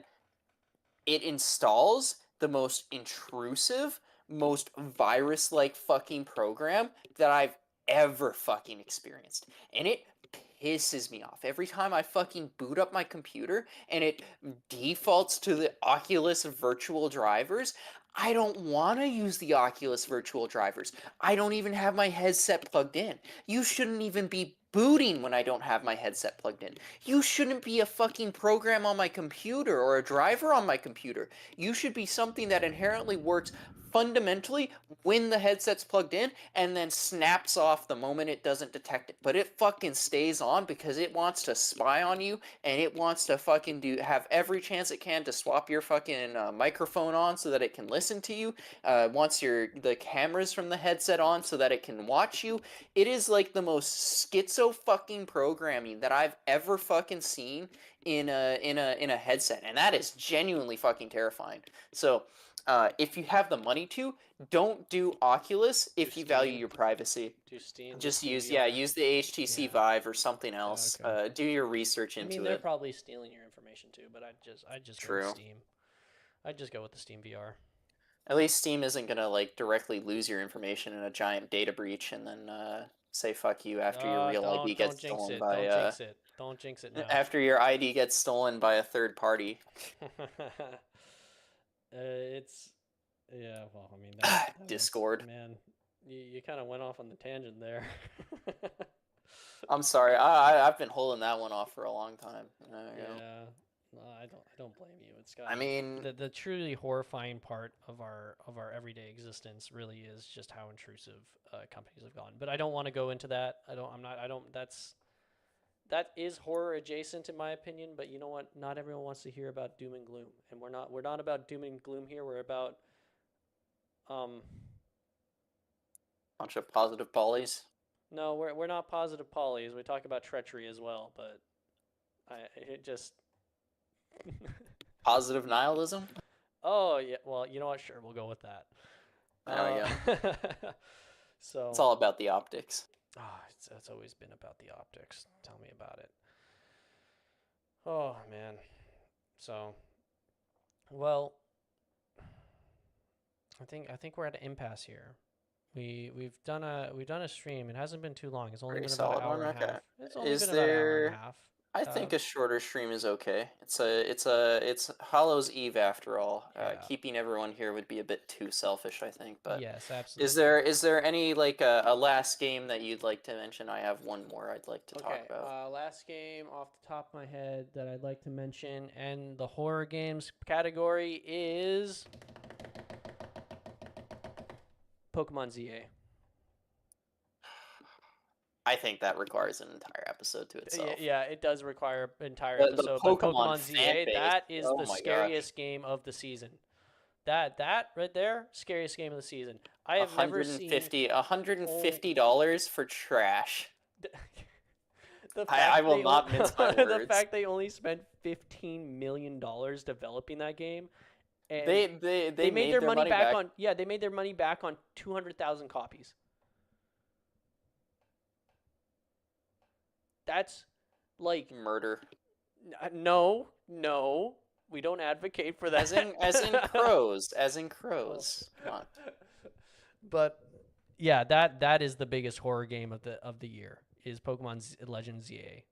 it installs the most intrusive, most virus-like fucking program that I've ever fucking experienced. And it pisses me off every time I fucking boot up my computer and it defaults to the Oculus virtual drivers. I don't want to use the Oculus virtual drivers. I don't even have my headset plugged in. You shouldn't even be booting when I don't have my headset plugged in. You shouldn't be a fucking program on my computer or a driver on my computer. You should be something that inherently works fundamentally when the headset's plugged in and then snaps off the moment it doesn't detect it. But it fucking stays on because it wants to spy on you and it wants to fucking have every chance it can to swap your fucking microphone on so that it can listen to you. Wants the cameras from the headset on so that it can watch you. It is like the most schizo fucking programming that I've ever fucking seen in a headset, and that is genuinely fucking terrifying. So if you have the money to, don't do Oculus if you value your privacy. Do Steam. Just use the HTC Vive or something else. Okay. Do your research into it. I mean, they're probably stealing your information too, but I just go with Steam. I'd just go with the Steam VR. At least Steam isn't gonna like directly lose your information in a giant data breach and then say fuck you after your real ID gets stolen by. Don't jinx it now. After your ID gets stolen by a third party. Well, I mean, that Discord. Man, you kind of went off on the tangent there. I'm sorry. I've been holding that one off for a long time. No, I don't blame you. It's got. I mean, the truly horrifying part of our everyday existence really is just how intrusive companies have gone. But I don't want to go into that. That is horror adjacent in my opinion, but you know what? Not everyone wants to hear about doom and gloom, and we're not about doom and gloom here. We're about bunch of positive polys. No, we're not positive polys. We talk about treachery as well, but it just positive nihilism. Oh yeah, well you know what? Sure, we'll go with that. Yeah. So it's all about the optics. Oh, it's always been about the optics. Tell me about it. Oh man. So, well, I think we're at an impasse here. We've done a stream. It hasn't been too long. It's only been about an hour and a half. It's only been about an hour and a half. I think a shorter stream is okay. It's Hallows Eve after all. Keeping everyone here would be a bit too selfish, I think. But yes, absolutely. Is there any like a last game that you'd like to mention? I have one more I'd like to talk about. Last game off the top of my head that I'd like to mention, and the horror games category is Pokemon ZA. I think that requires an entire episode to itself. Yeah, it does require an entire The episode. But Pokemon Pokemon ZA, fan base, that is oh the my gosh. scariest game of the season. That right there, scariest game of the season. I have never seen $150 for trash. The I will not mince my words. The fact they only spent $15 million developing that game, and they made their money back on they made their money back on 200,000 copies. That's like murder. No, we don't advocate for that. As in crows, Come on. But yeah, that is the biggest horror game of the year. Is Pokemon Legends ZA.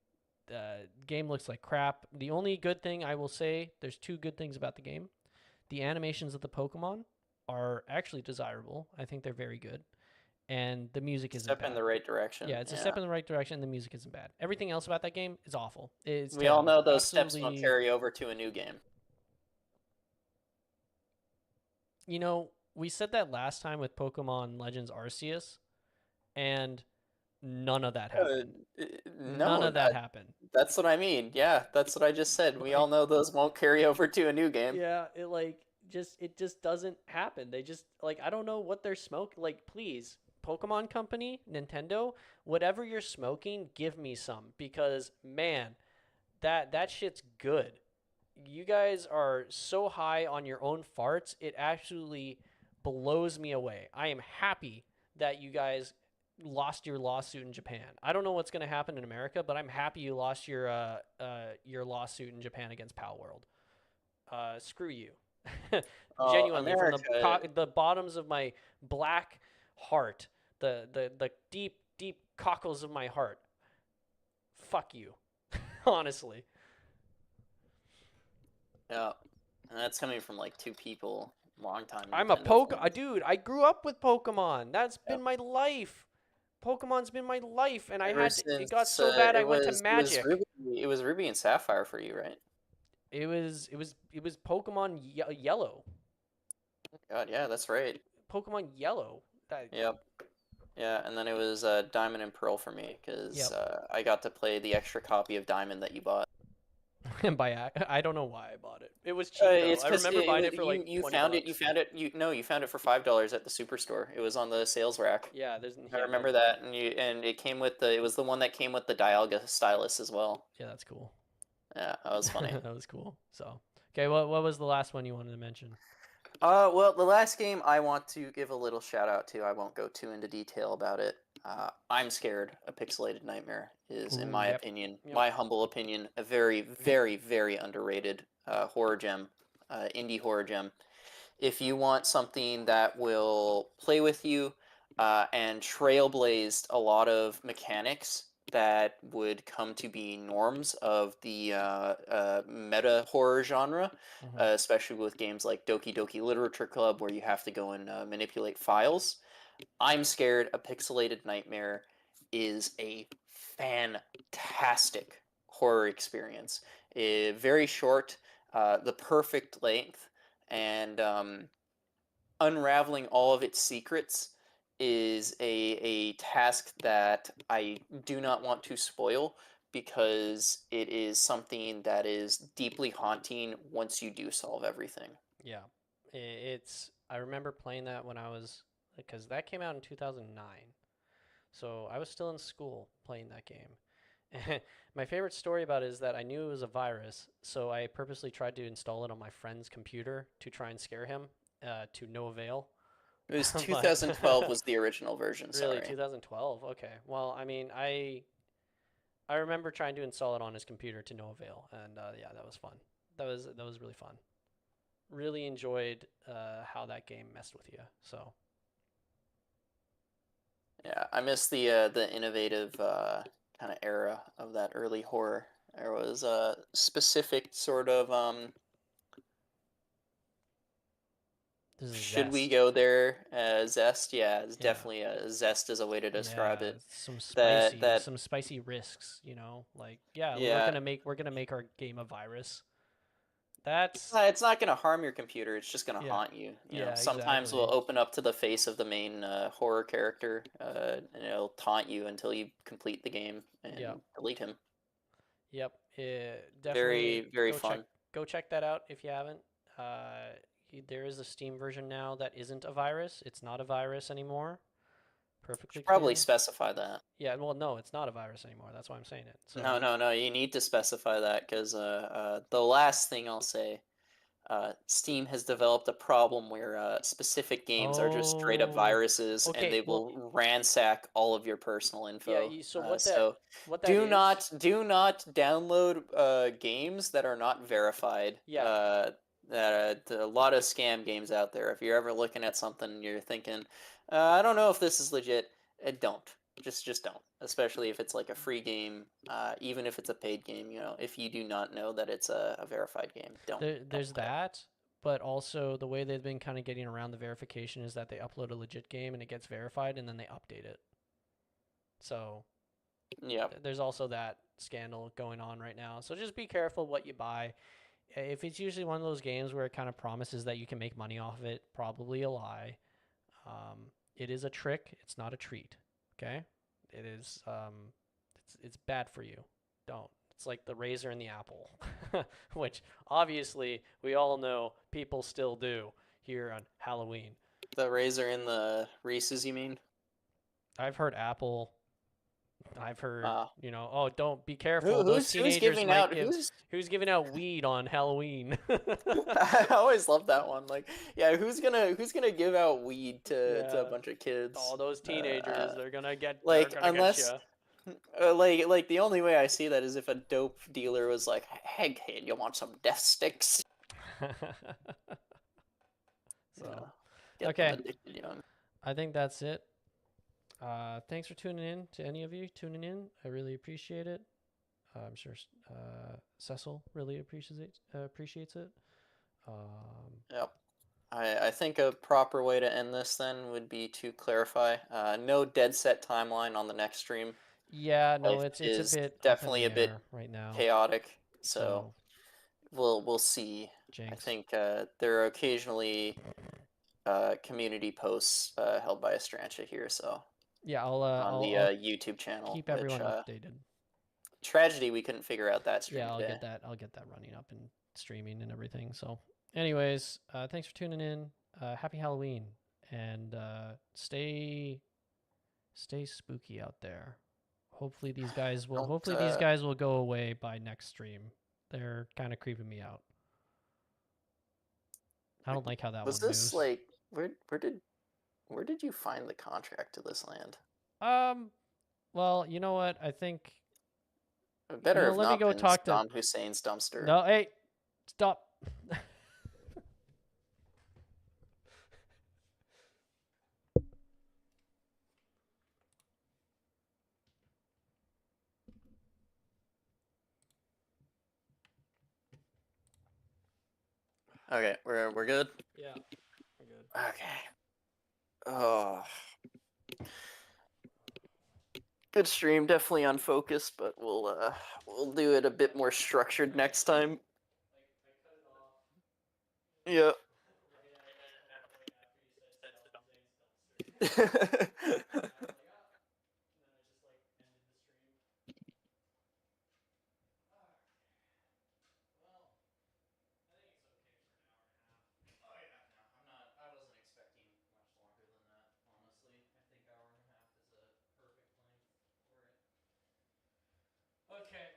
The game looks like crap. The only good thing I will say, there's two good things about the game. The animations of the Pokemon are actually desirable. I think they're very good. And the music isn't bad. Step in the right direction. Yeah, it's a step in the right direction, and the music isn't bad. Everything else about that game is awful. We all know those steps won't carry over to a new game. You know, we said that last time with Pokemon Legends Arceus, and none of that happened. None of that happened. That's what I mean. Yeah, that's what I just said. We all know those won't carry over to a new game. Yeah, it just doesn't happen. They just I don't know what they're smoking. Please, Pokemon Company, Nintendo, whatever you're smoking, give me some, because man, that shit's good. You guys are so high on your own farts, it absolutely blows me away. I am happy that you guys lost your lawsuit in Japan. I don't know what's going to happen in America, but I'm happy you lost your lawsuit in Japan against Pal World. Screw you. Genuinely, America, from the bottoms of my black heart, the deep cockles of my heart. Fuck you. Honestly. Yeah. And that's coming from two people long time. I'm a dude, I grew up with Pokemon. That's been my life. Pokemon's been my life, and it got so bad I went to Magic. It was Ruby and Sapphire for you, right? It was Pokemon Yellow. God, yeah, that's right. Pokemon Yellow. Yep. Yeah, and then it was Diamond and Pearl for me, because I got to play the extra copy of Diamond that you bought. And I don't know why I bought it. It was cheap. I remember buying it for you $20. found it. You found it for $5 at the Superstore. It was on the sales rack. Yeah, I remember that, and it came with it was the one that came with the Dialga stylus as well. Yeah, that's cool. Yeah, that was funny. That was cool. So, okay, what was the last one you wanted to mention? Well, the last game I want to give a little shout out to. I won't go too into detail about it. I'm Scared, A Pixelated Nightmare is, in my opinion, my humble opinion, a very, very, very underrated horror gem, indie horror gem. If you want something that will play with you and trailblazed a lot of mechanics that would come to be norms of the meta horror genre, especially with games like Doki Doki Literature Club, where you have to go and manipulate files. I'm Scared, A Pixelated Nightmare is a fantastic horror experience. Very short, the perfect length, and unraveling all of its secrets is a task that I do not want to spoil, because it is something that is deeply haunting once you do solve everything. Yeah, I remember playing that when I was, because that came out in 2009, so I was still in school playing that game. My favorite story about it is that I knew it was a virus, so I purposely tried to install it on my friend's computer to try and scare him, to no avail. It was 2012 was the original version. Really, sorry. 2012? Okay. Well, I mean, I remember trying to install it on his computer to no avail, and yeah, that was fun. That was really fun. Really enjoyed how that game messed with you. So. Yeah, I miss the innovative kind of era of that early horror. There was a specific sort of should we go there? Zest, yeah, it's definitely a zest is a way to describe it. Some spicy, some spicy risks, we're gonna make our game a virus. That's It's not going to harm your computer. It's just going to Yeah. haunt you. You know, Yeah, sometimes exactly. we'll open up to the face of the main horror character, and it'll taunt you until you complete the game and Yep. delete him. Yep. Very, Definitely very fun. Go check that out if you haven't. There is a Steam version now that isn't a virus. It's not a virus anymore. Perfectly Should probably clear. specify that. Yeah, well, no, it's not a virus anymore. That's why I'm saying it. So No. You need to specify that because the last thing I'll say, Steam has developed a problem where specific games are just straight up Oh, viruses, and okay. they Well, will ransack all of your personal yeah. info. So So what that is? do not download games that are not verified. Yeah. A lot of scam games out there. If you're ever looking at something and you're thinking, I don't know if this is legit, don't. Just don't. Especially if it's like a free game, even if it's a paid game. You know, if you do not know that it's a verified game, don't. There's Play it. that, but also the way they've been kind of getting around the verification is that they upload a legit game and it gets verified and then they update it. So Yeah. there's also that scandal going on right now. So just be careful what you buy. If it's usually one of those games where it kind of promises that you can make money off of it, probably a lie. It is a trick. It's not a treat. Okay, it is. It's bad for you. Don't. It's like the razor and the apple, which obviously we all know people still do here on Halloween. The razor in the Reese's, you mean? I've heard apple. I've heard, Uh, oh, don't be careful. Those who's teenagers giving might out give. Who's giving out weed on Halloween? I always love that one. Like, yeah, who's gonna give out weed to a Yeah. bunch of kids? All those teenagers, they're gonna get. They're Like gonna get unless you. like the only way I see that is if a dope dealer was like, "Hey kid, you want some death sticks?" You So, know, get them okay. addicted young. I think that's it. Thanks for tuning in to any of you tuning in. I really appreciate it. I'm sure Cecil really appreciates it. Yep. I think a proper way to end this then would be to clarify no dead set timeline on the next stream. Yeah, no, Life it's a is bit up in definitely the a bit air right now. chaotic, so So we'll see. I jinx. think there are occasionally community posts held by Estrantia here, so Yeah, on the I'll YouTube channel, keep which everyone updated. tragedy we couldn't figure out that stream Yeah, I'll today. get that. I'll get that running up and streaming and everything. So, anyways, thanks for tuning in. Happy Halloween and stay spooky out there. Hopefully these guys will go away by next stream. They're kind of creeping me out. I don't like how that Was one this moves. like where did you find the contract to this land? Well, you know what? I think It better have let me not go been talk to Saddam Hussein's dumpster. No, hey. Stop. Okay, we're good. Yeah, we're good. Okay. Oh, good stream. Definitely unfocused, but we'll do it a bit more structured next time. Yeah. Okay.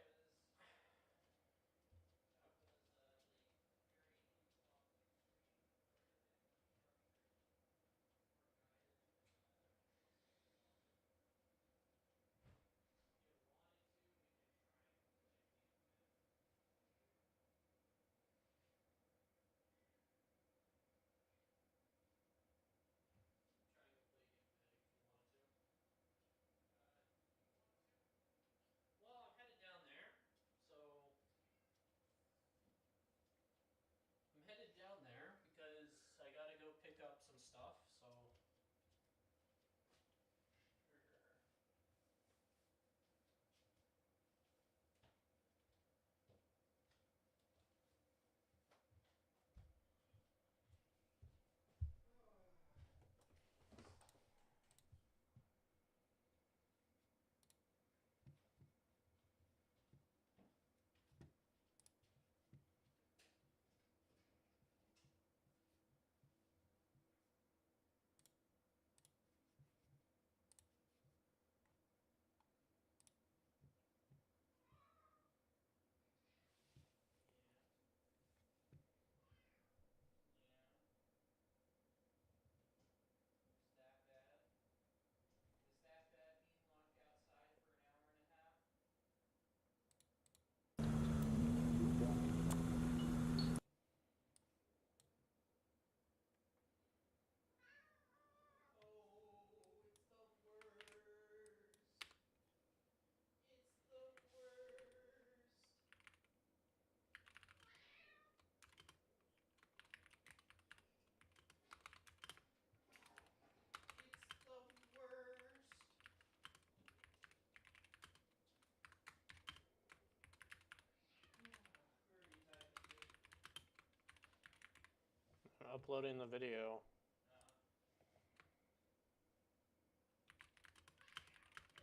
uploading the video.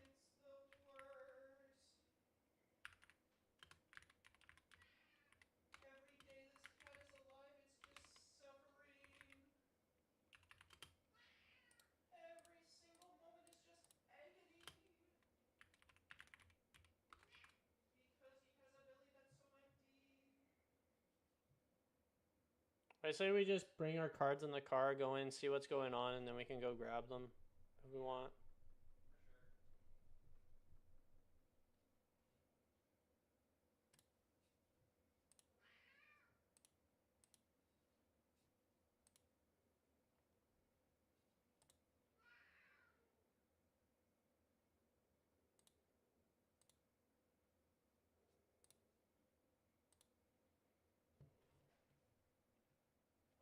It's the worst. Every day this cat is alive, it's just suffering. Every single moment is just agony. Because he has a belly that's so empty. I say we just bring our cards in the car, go in, see what's going on, and then we can go grab them if we want.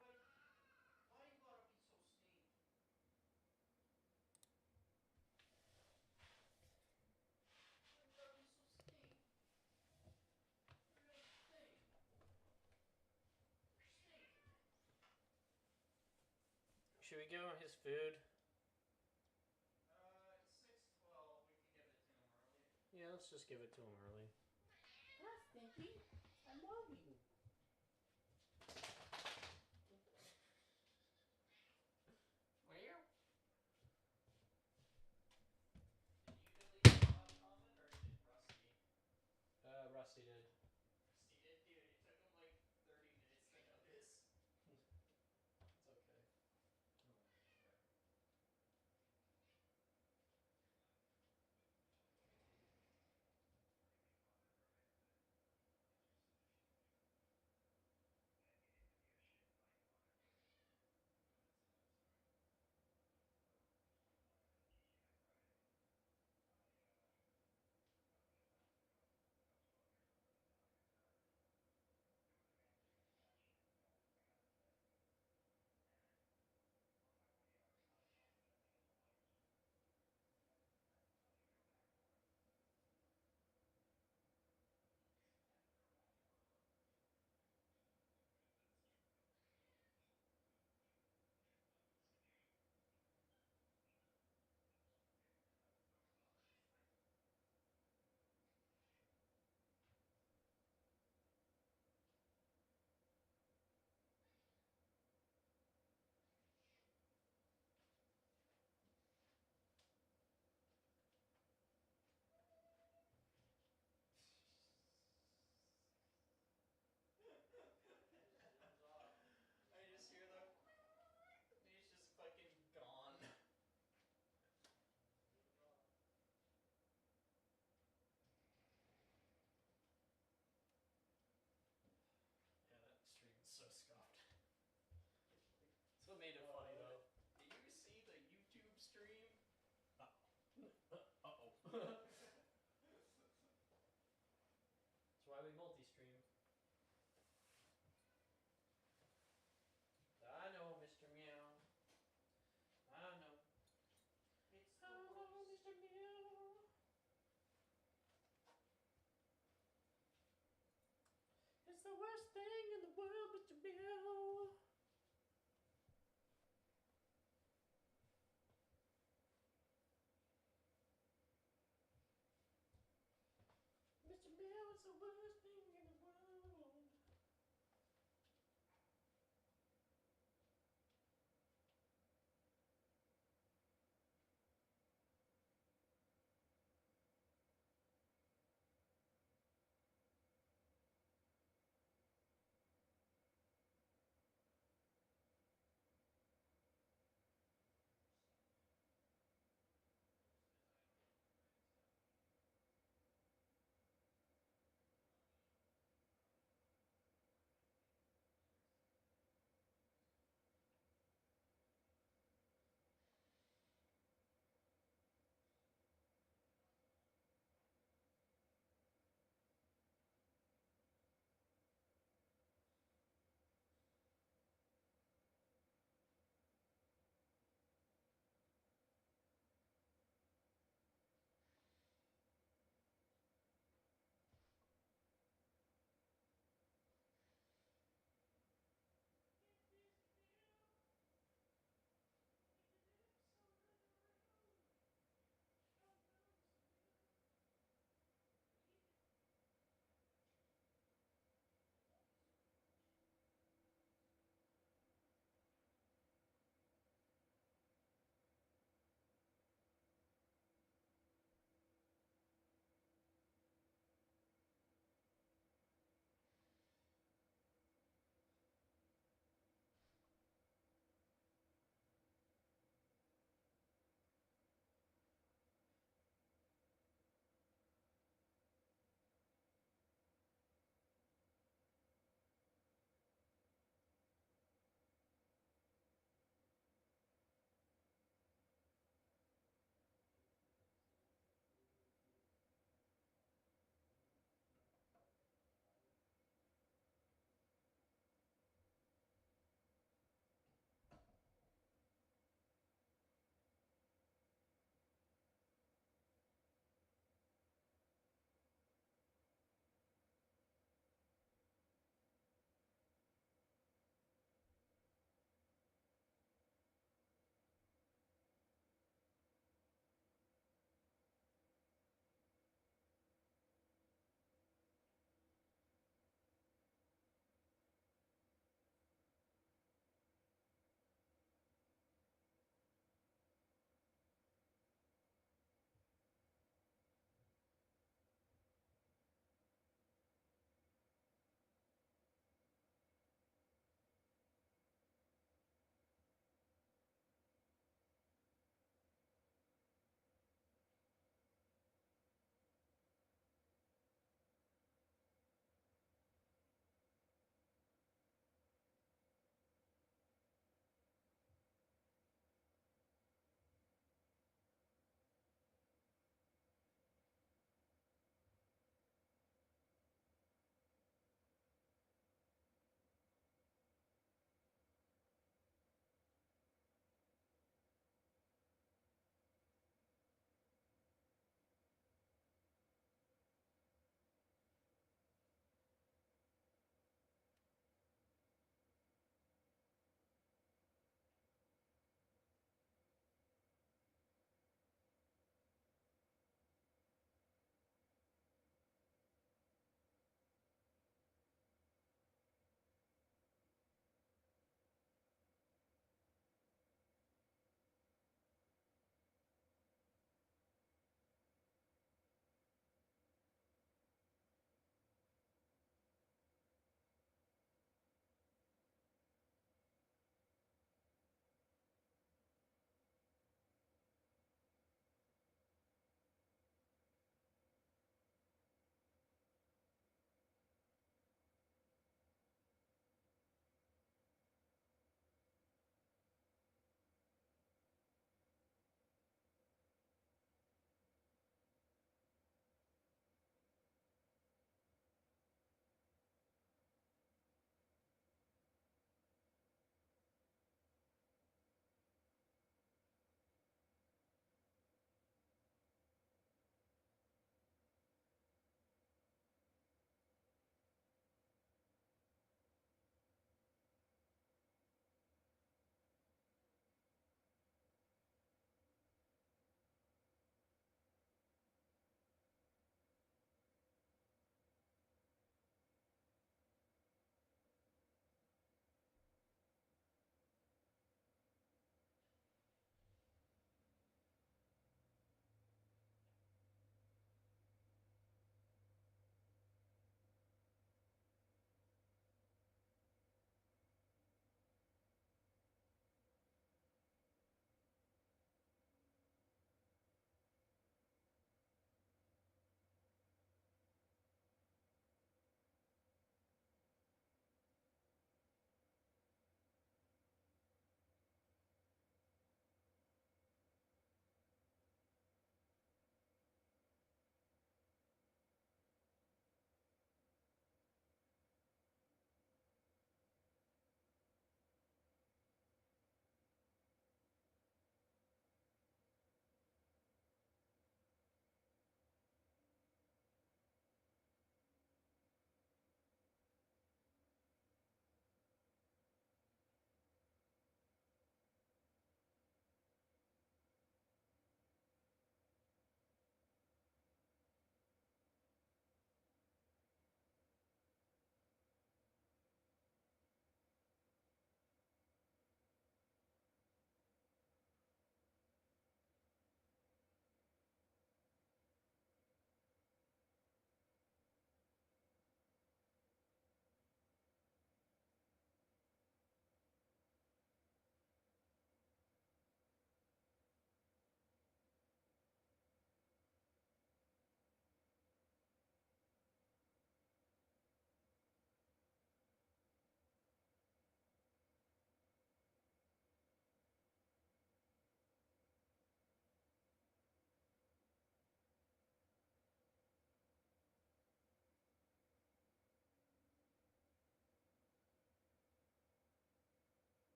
Why you gotta be so steep? Why you gotta be so steep? You're a thing. Stink. Should we give him his food? It's 6:12. We can give it to him early. Yeah, let's just give it to him early. That's Stinky. I love you. Well. Did you delete the log comment or did Rusty? Rusty did. Rusty did, dude. It took him like 30 minutes to notice. It's okay. I just hear the. He's just fucking gone. Yeah, that stream is so scuffed. That's what made it funny though. Did you see the YouTube stream? Uh-oh. That's why we multi-stream. I know, Mr. Meow. I know. It's the Hello, worst. Mr. Meow. It's the worst thing in the world, Mr. Meow. Mr. Meow, it's the worst thing in the world.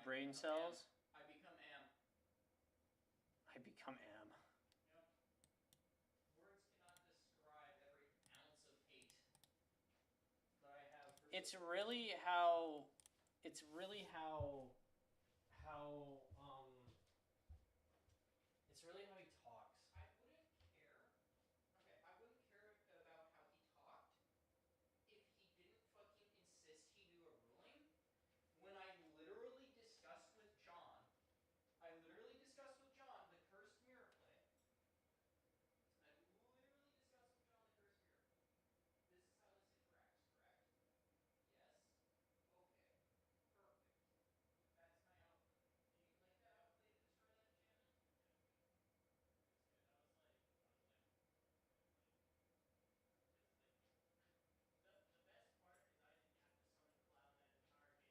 brain cells. I become am. I become am. Yep. Words cannot describe every ounce of hate that I have for. It's really how he talks. I wouldn't care. Okay, I wouldn't care about how he talked if he didn't fucking insist he knew a ruling. When I literally discussed with John the cursed mirror play. This is how this interacts, correct? Yes? Okay. Perfect. That's my outplay. Do you like that outplay to destroy that enchantment? Yeah, it was good. The best part is I didn't have to summon Cloud that entire game.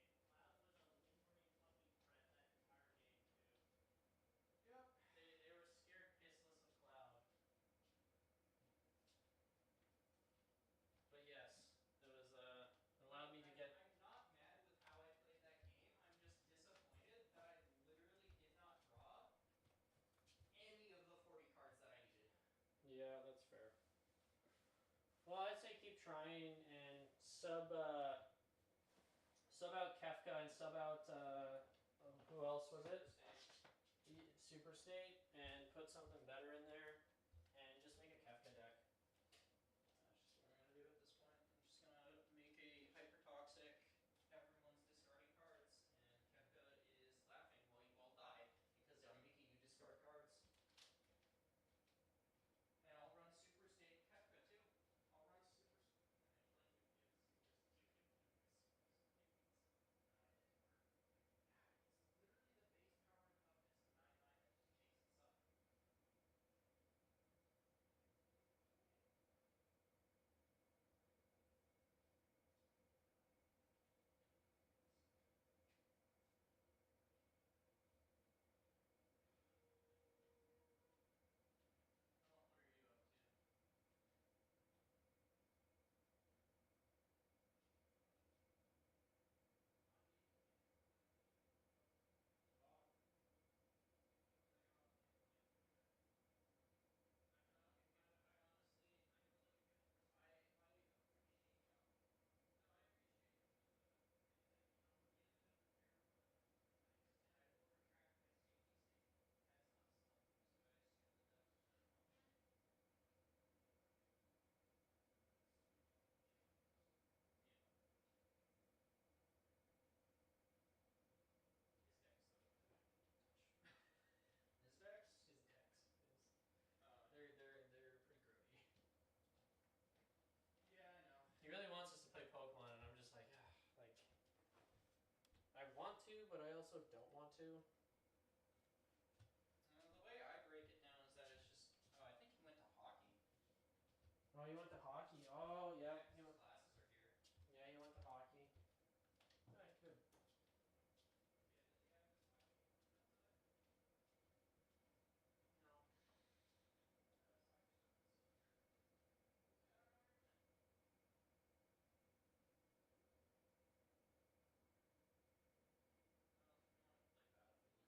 Cloud was a lingering fucking threat that entire game too. Yep. They were scared pissless of Cloud. But yes, it was allowed me to get. I'm not mad with how I played that game. I'm just disappointed that I literally did not draw any of the 40 cards that I needed. Yeah, that's fair. Well, I'd say keep trying and sub out Kefka and sub out who else was it? Super State, and put something better in there, and just make a Kefka deck. That's just what I'm gonna do at this point. I'm just gonna make a hyper toxic. Everyone's discarding cards, and Kefka is laughing while you all die because I'm making you discard cards. And I'll run Super State Kefka too. I'll run Super. Actually, you can give Super State. Yeah, it's literally the base power and toughness of 9/9 that just makes it suck. Oh, what are you up to? I honestly, I appreciate John. No, I appreciate him. And I will retract my safety state. That's not stuff, so I assume that that was just wrong. Yeah. His deck's so good. His decks? His decks. Oh, They're pretty grody. yeah, I know. He really wants us to play Pokemon, and I'm just like, I want to, but I also don't want to. The way I break it down is that it's just. Oh, I think he went to hockey. Oh, he went to hockey. Oh, yeah. His classes are here. Yeah, he went to hockey. I could. Yeah, does he have his hockey equipment outside? No. His hockey stuff is still here. Who's got an argument? Oh, you want to play Battlefield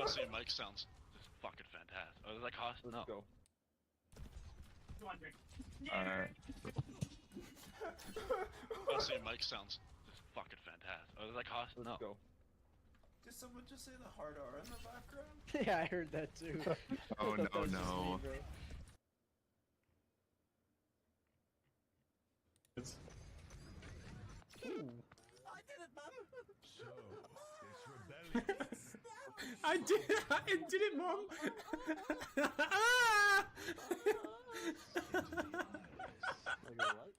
Also, your mic sounds just fucking fantastic. I was like, huh? No. Let's go. Also, your mic sounds just fucking fantastic. I was like, huh? No. Let's go. Did someone just say the hard R in the background? Yeah, I heard that too. Oh I thought that no, was just me, no. bro. Ooh. I did it, Mum! So, this rebellion. I did it, Mom. Like a what?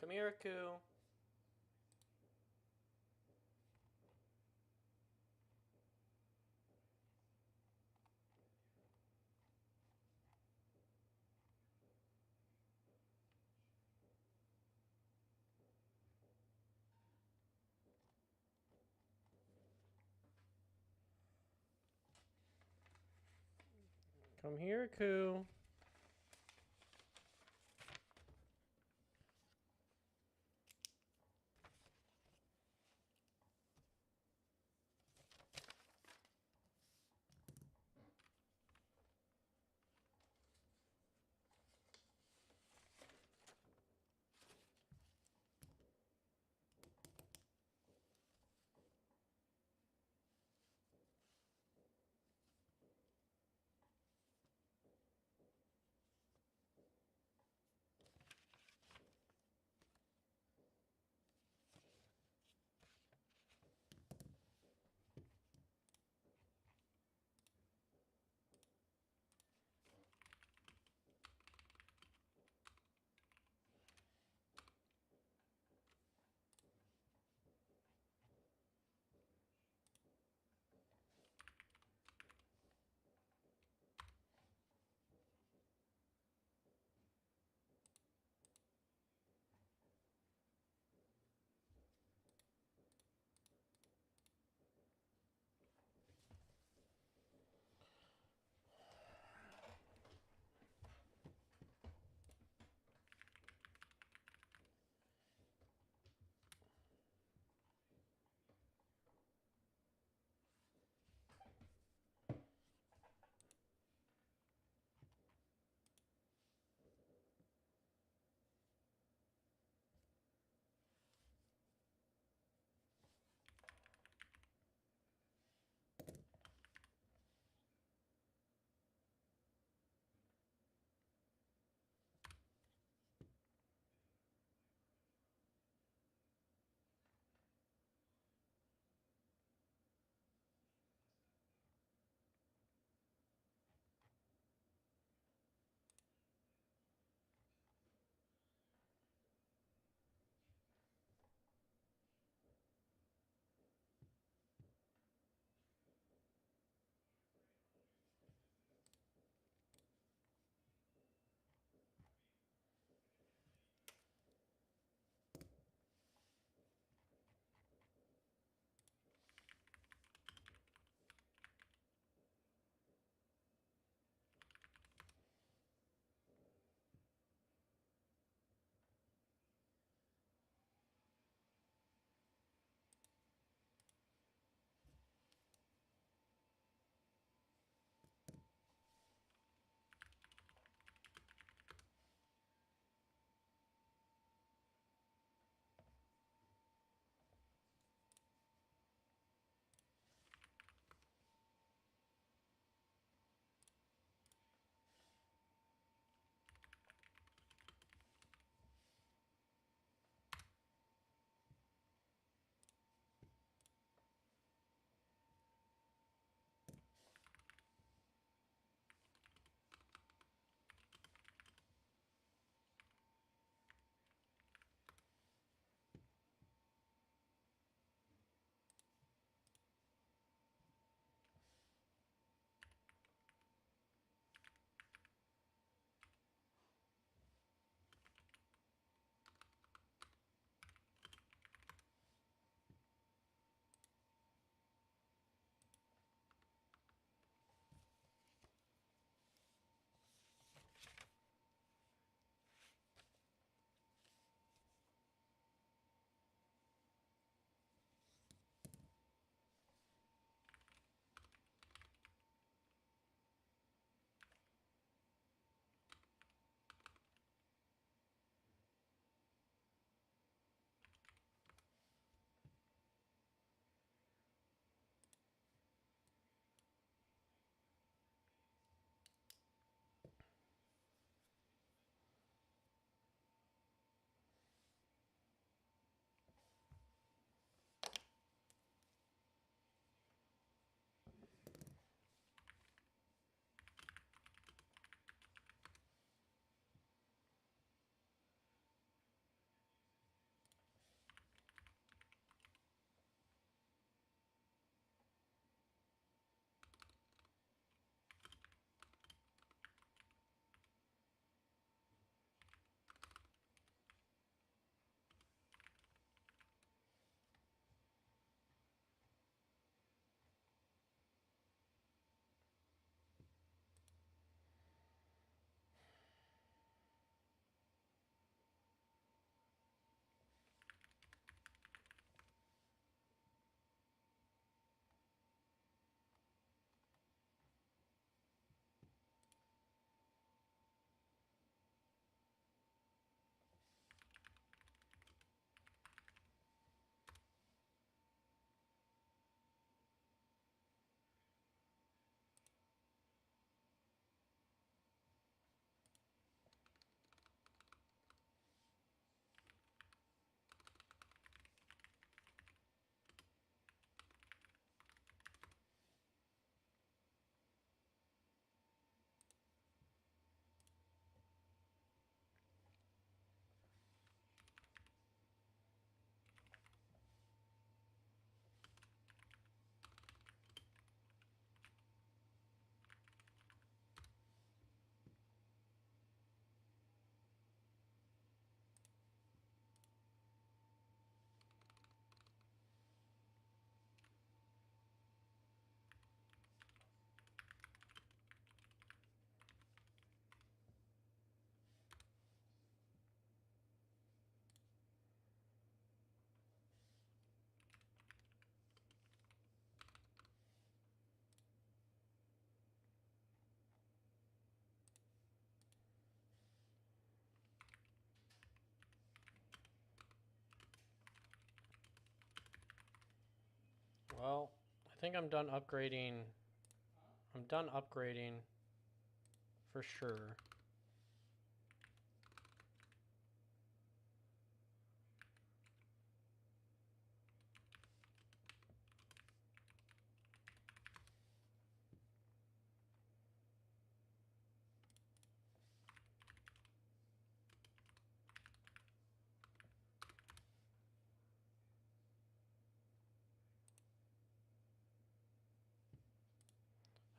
Come here, Aku. Come here, Aku. think I'm done upgrading. I'm done upgrading for sure.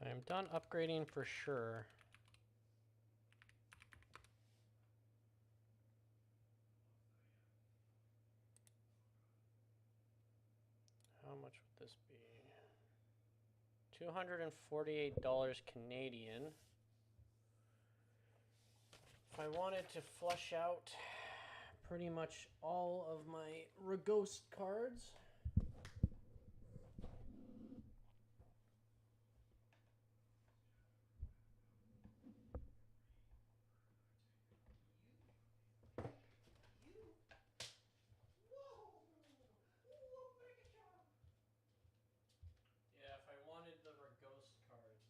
I am done upgrading for sure. How much would this be? $248 Canadian. If I wanted to flush out pretty much all of my Reghost cards. Yeah, if I wanted the Reghost cards.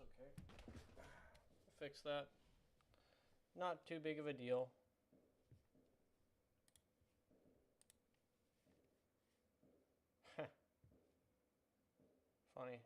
That's okay. Fix that. Not too big of a deal. Funny.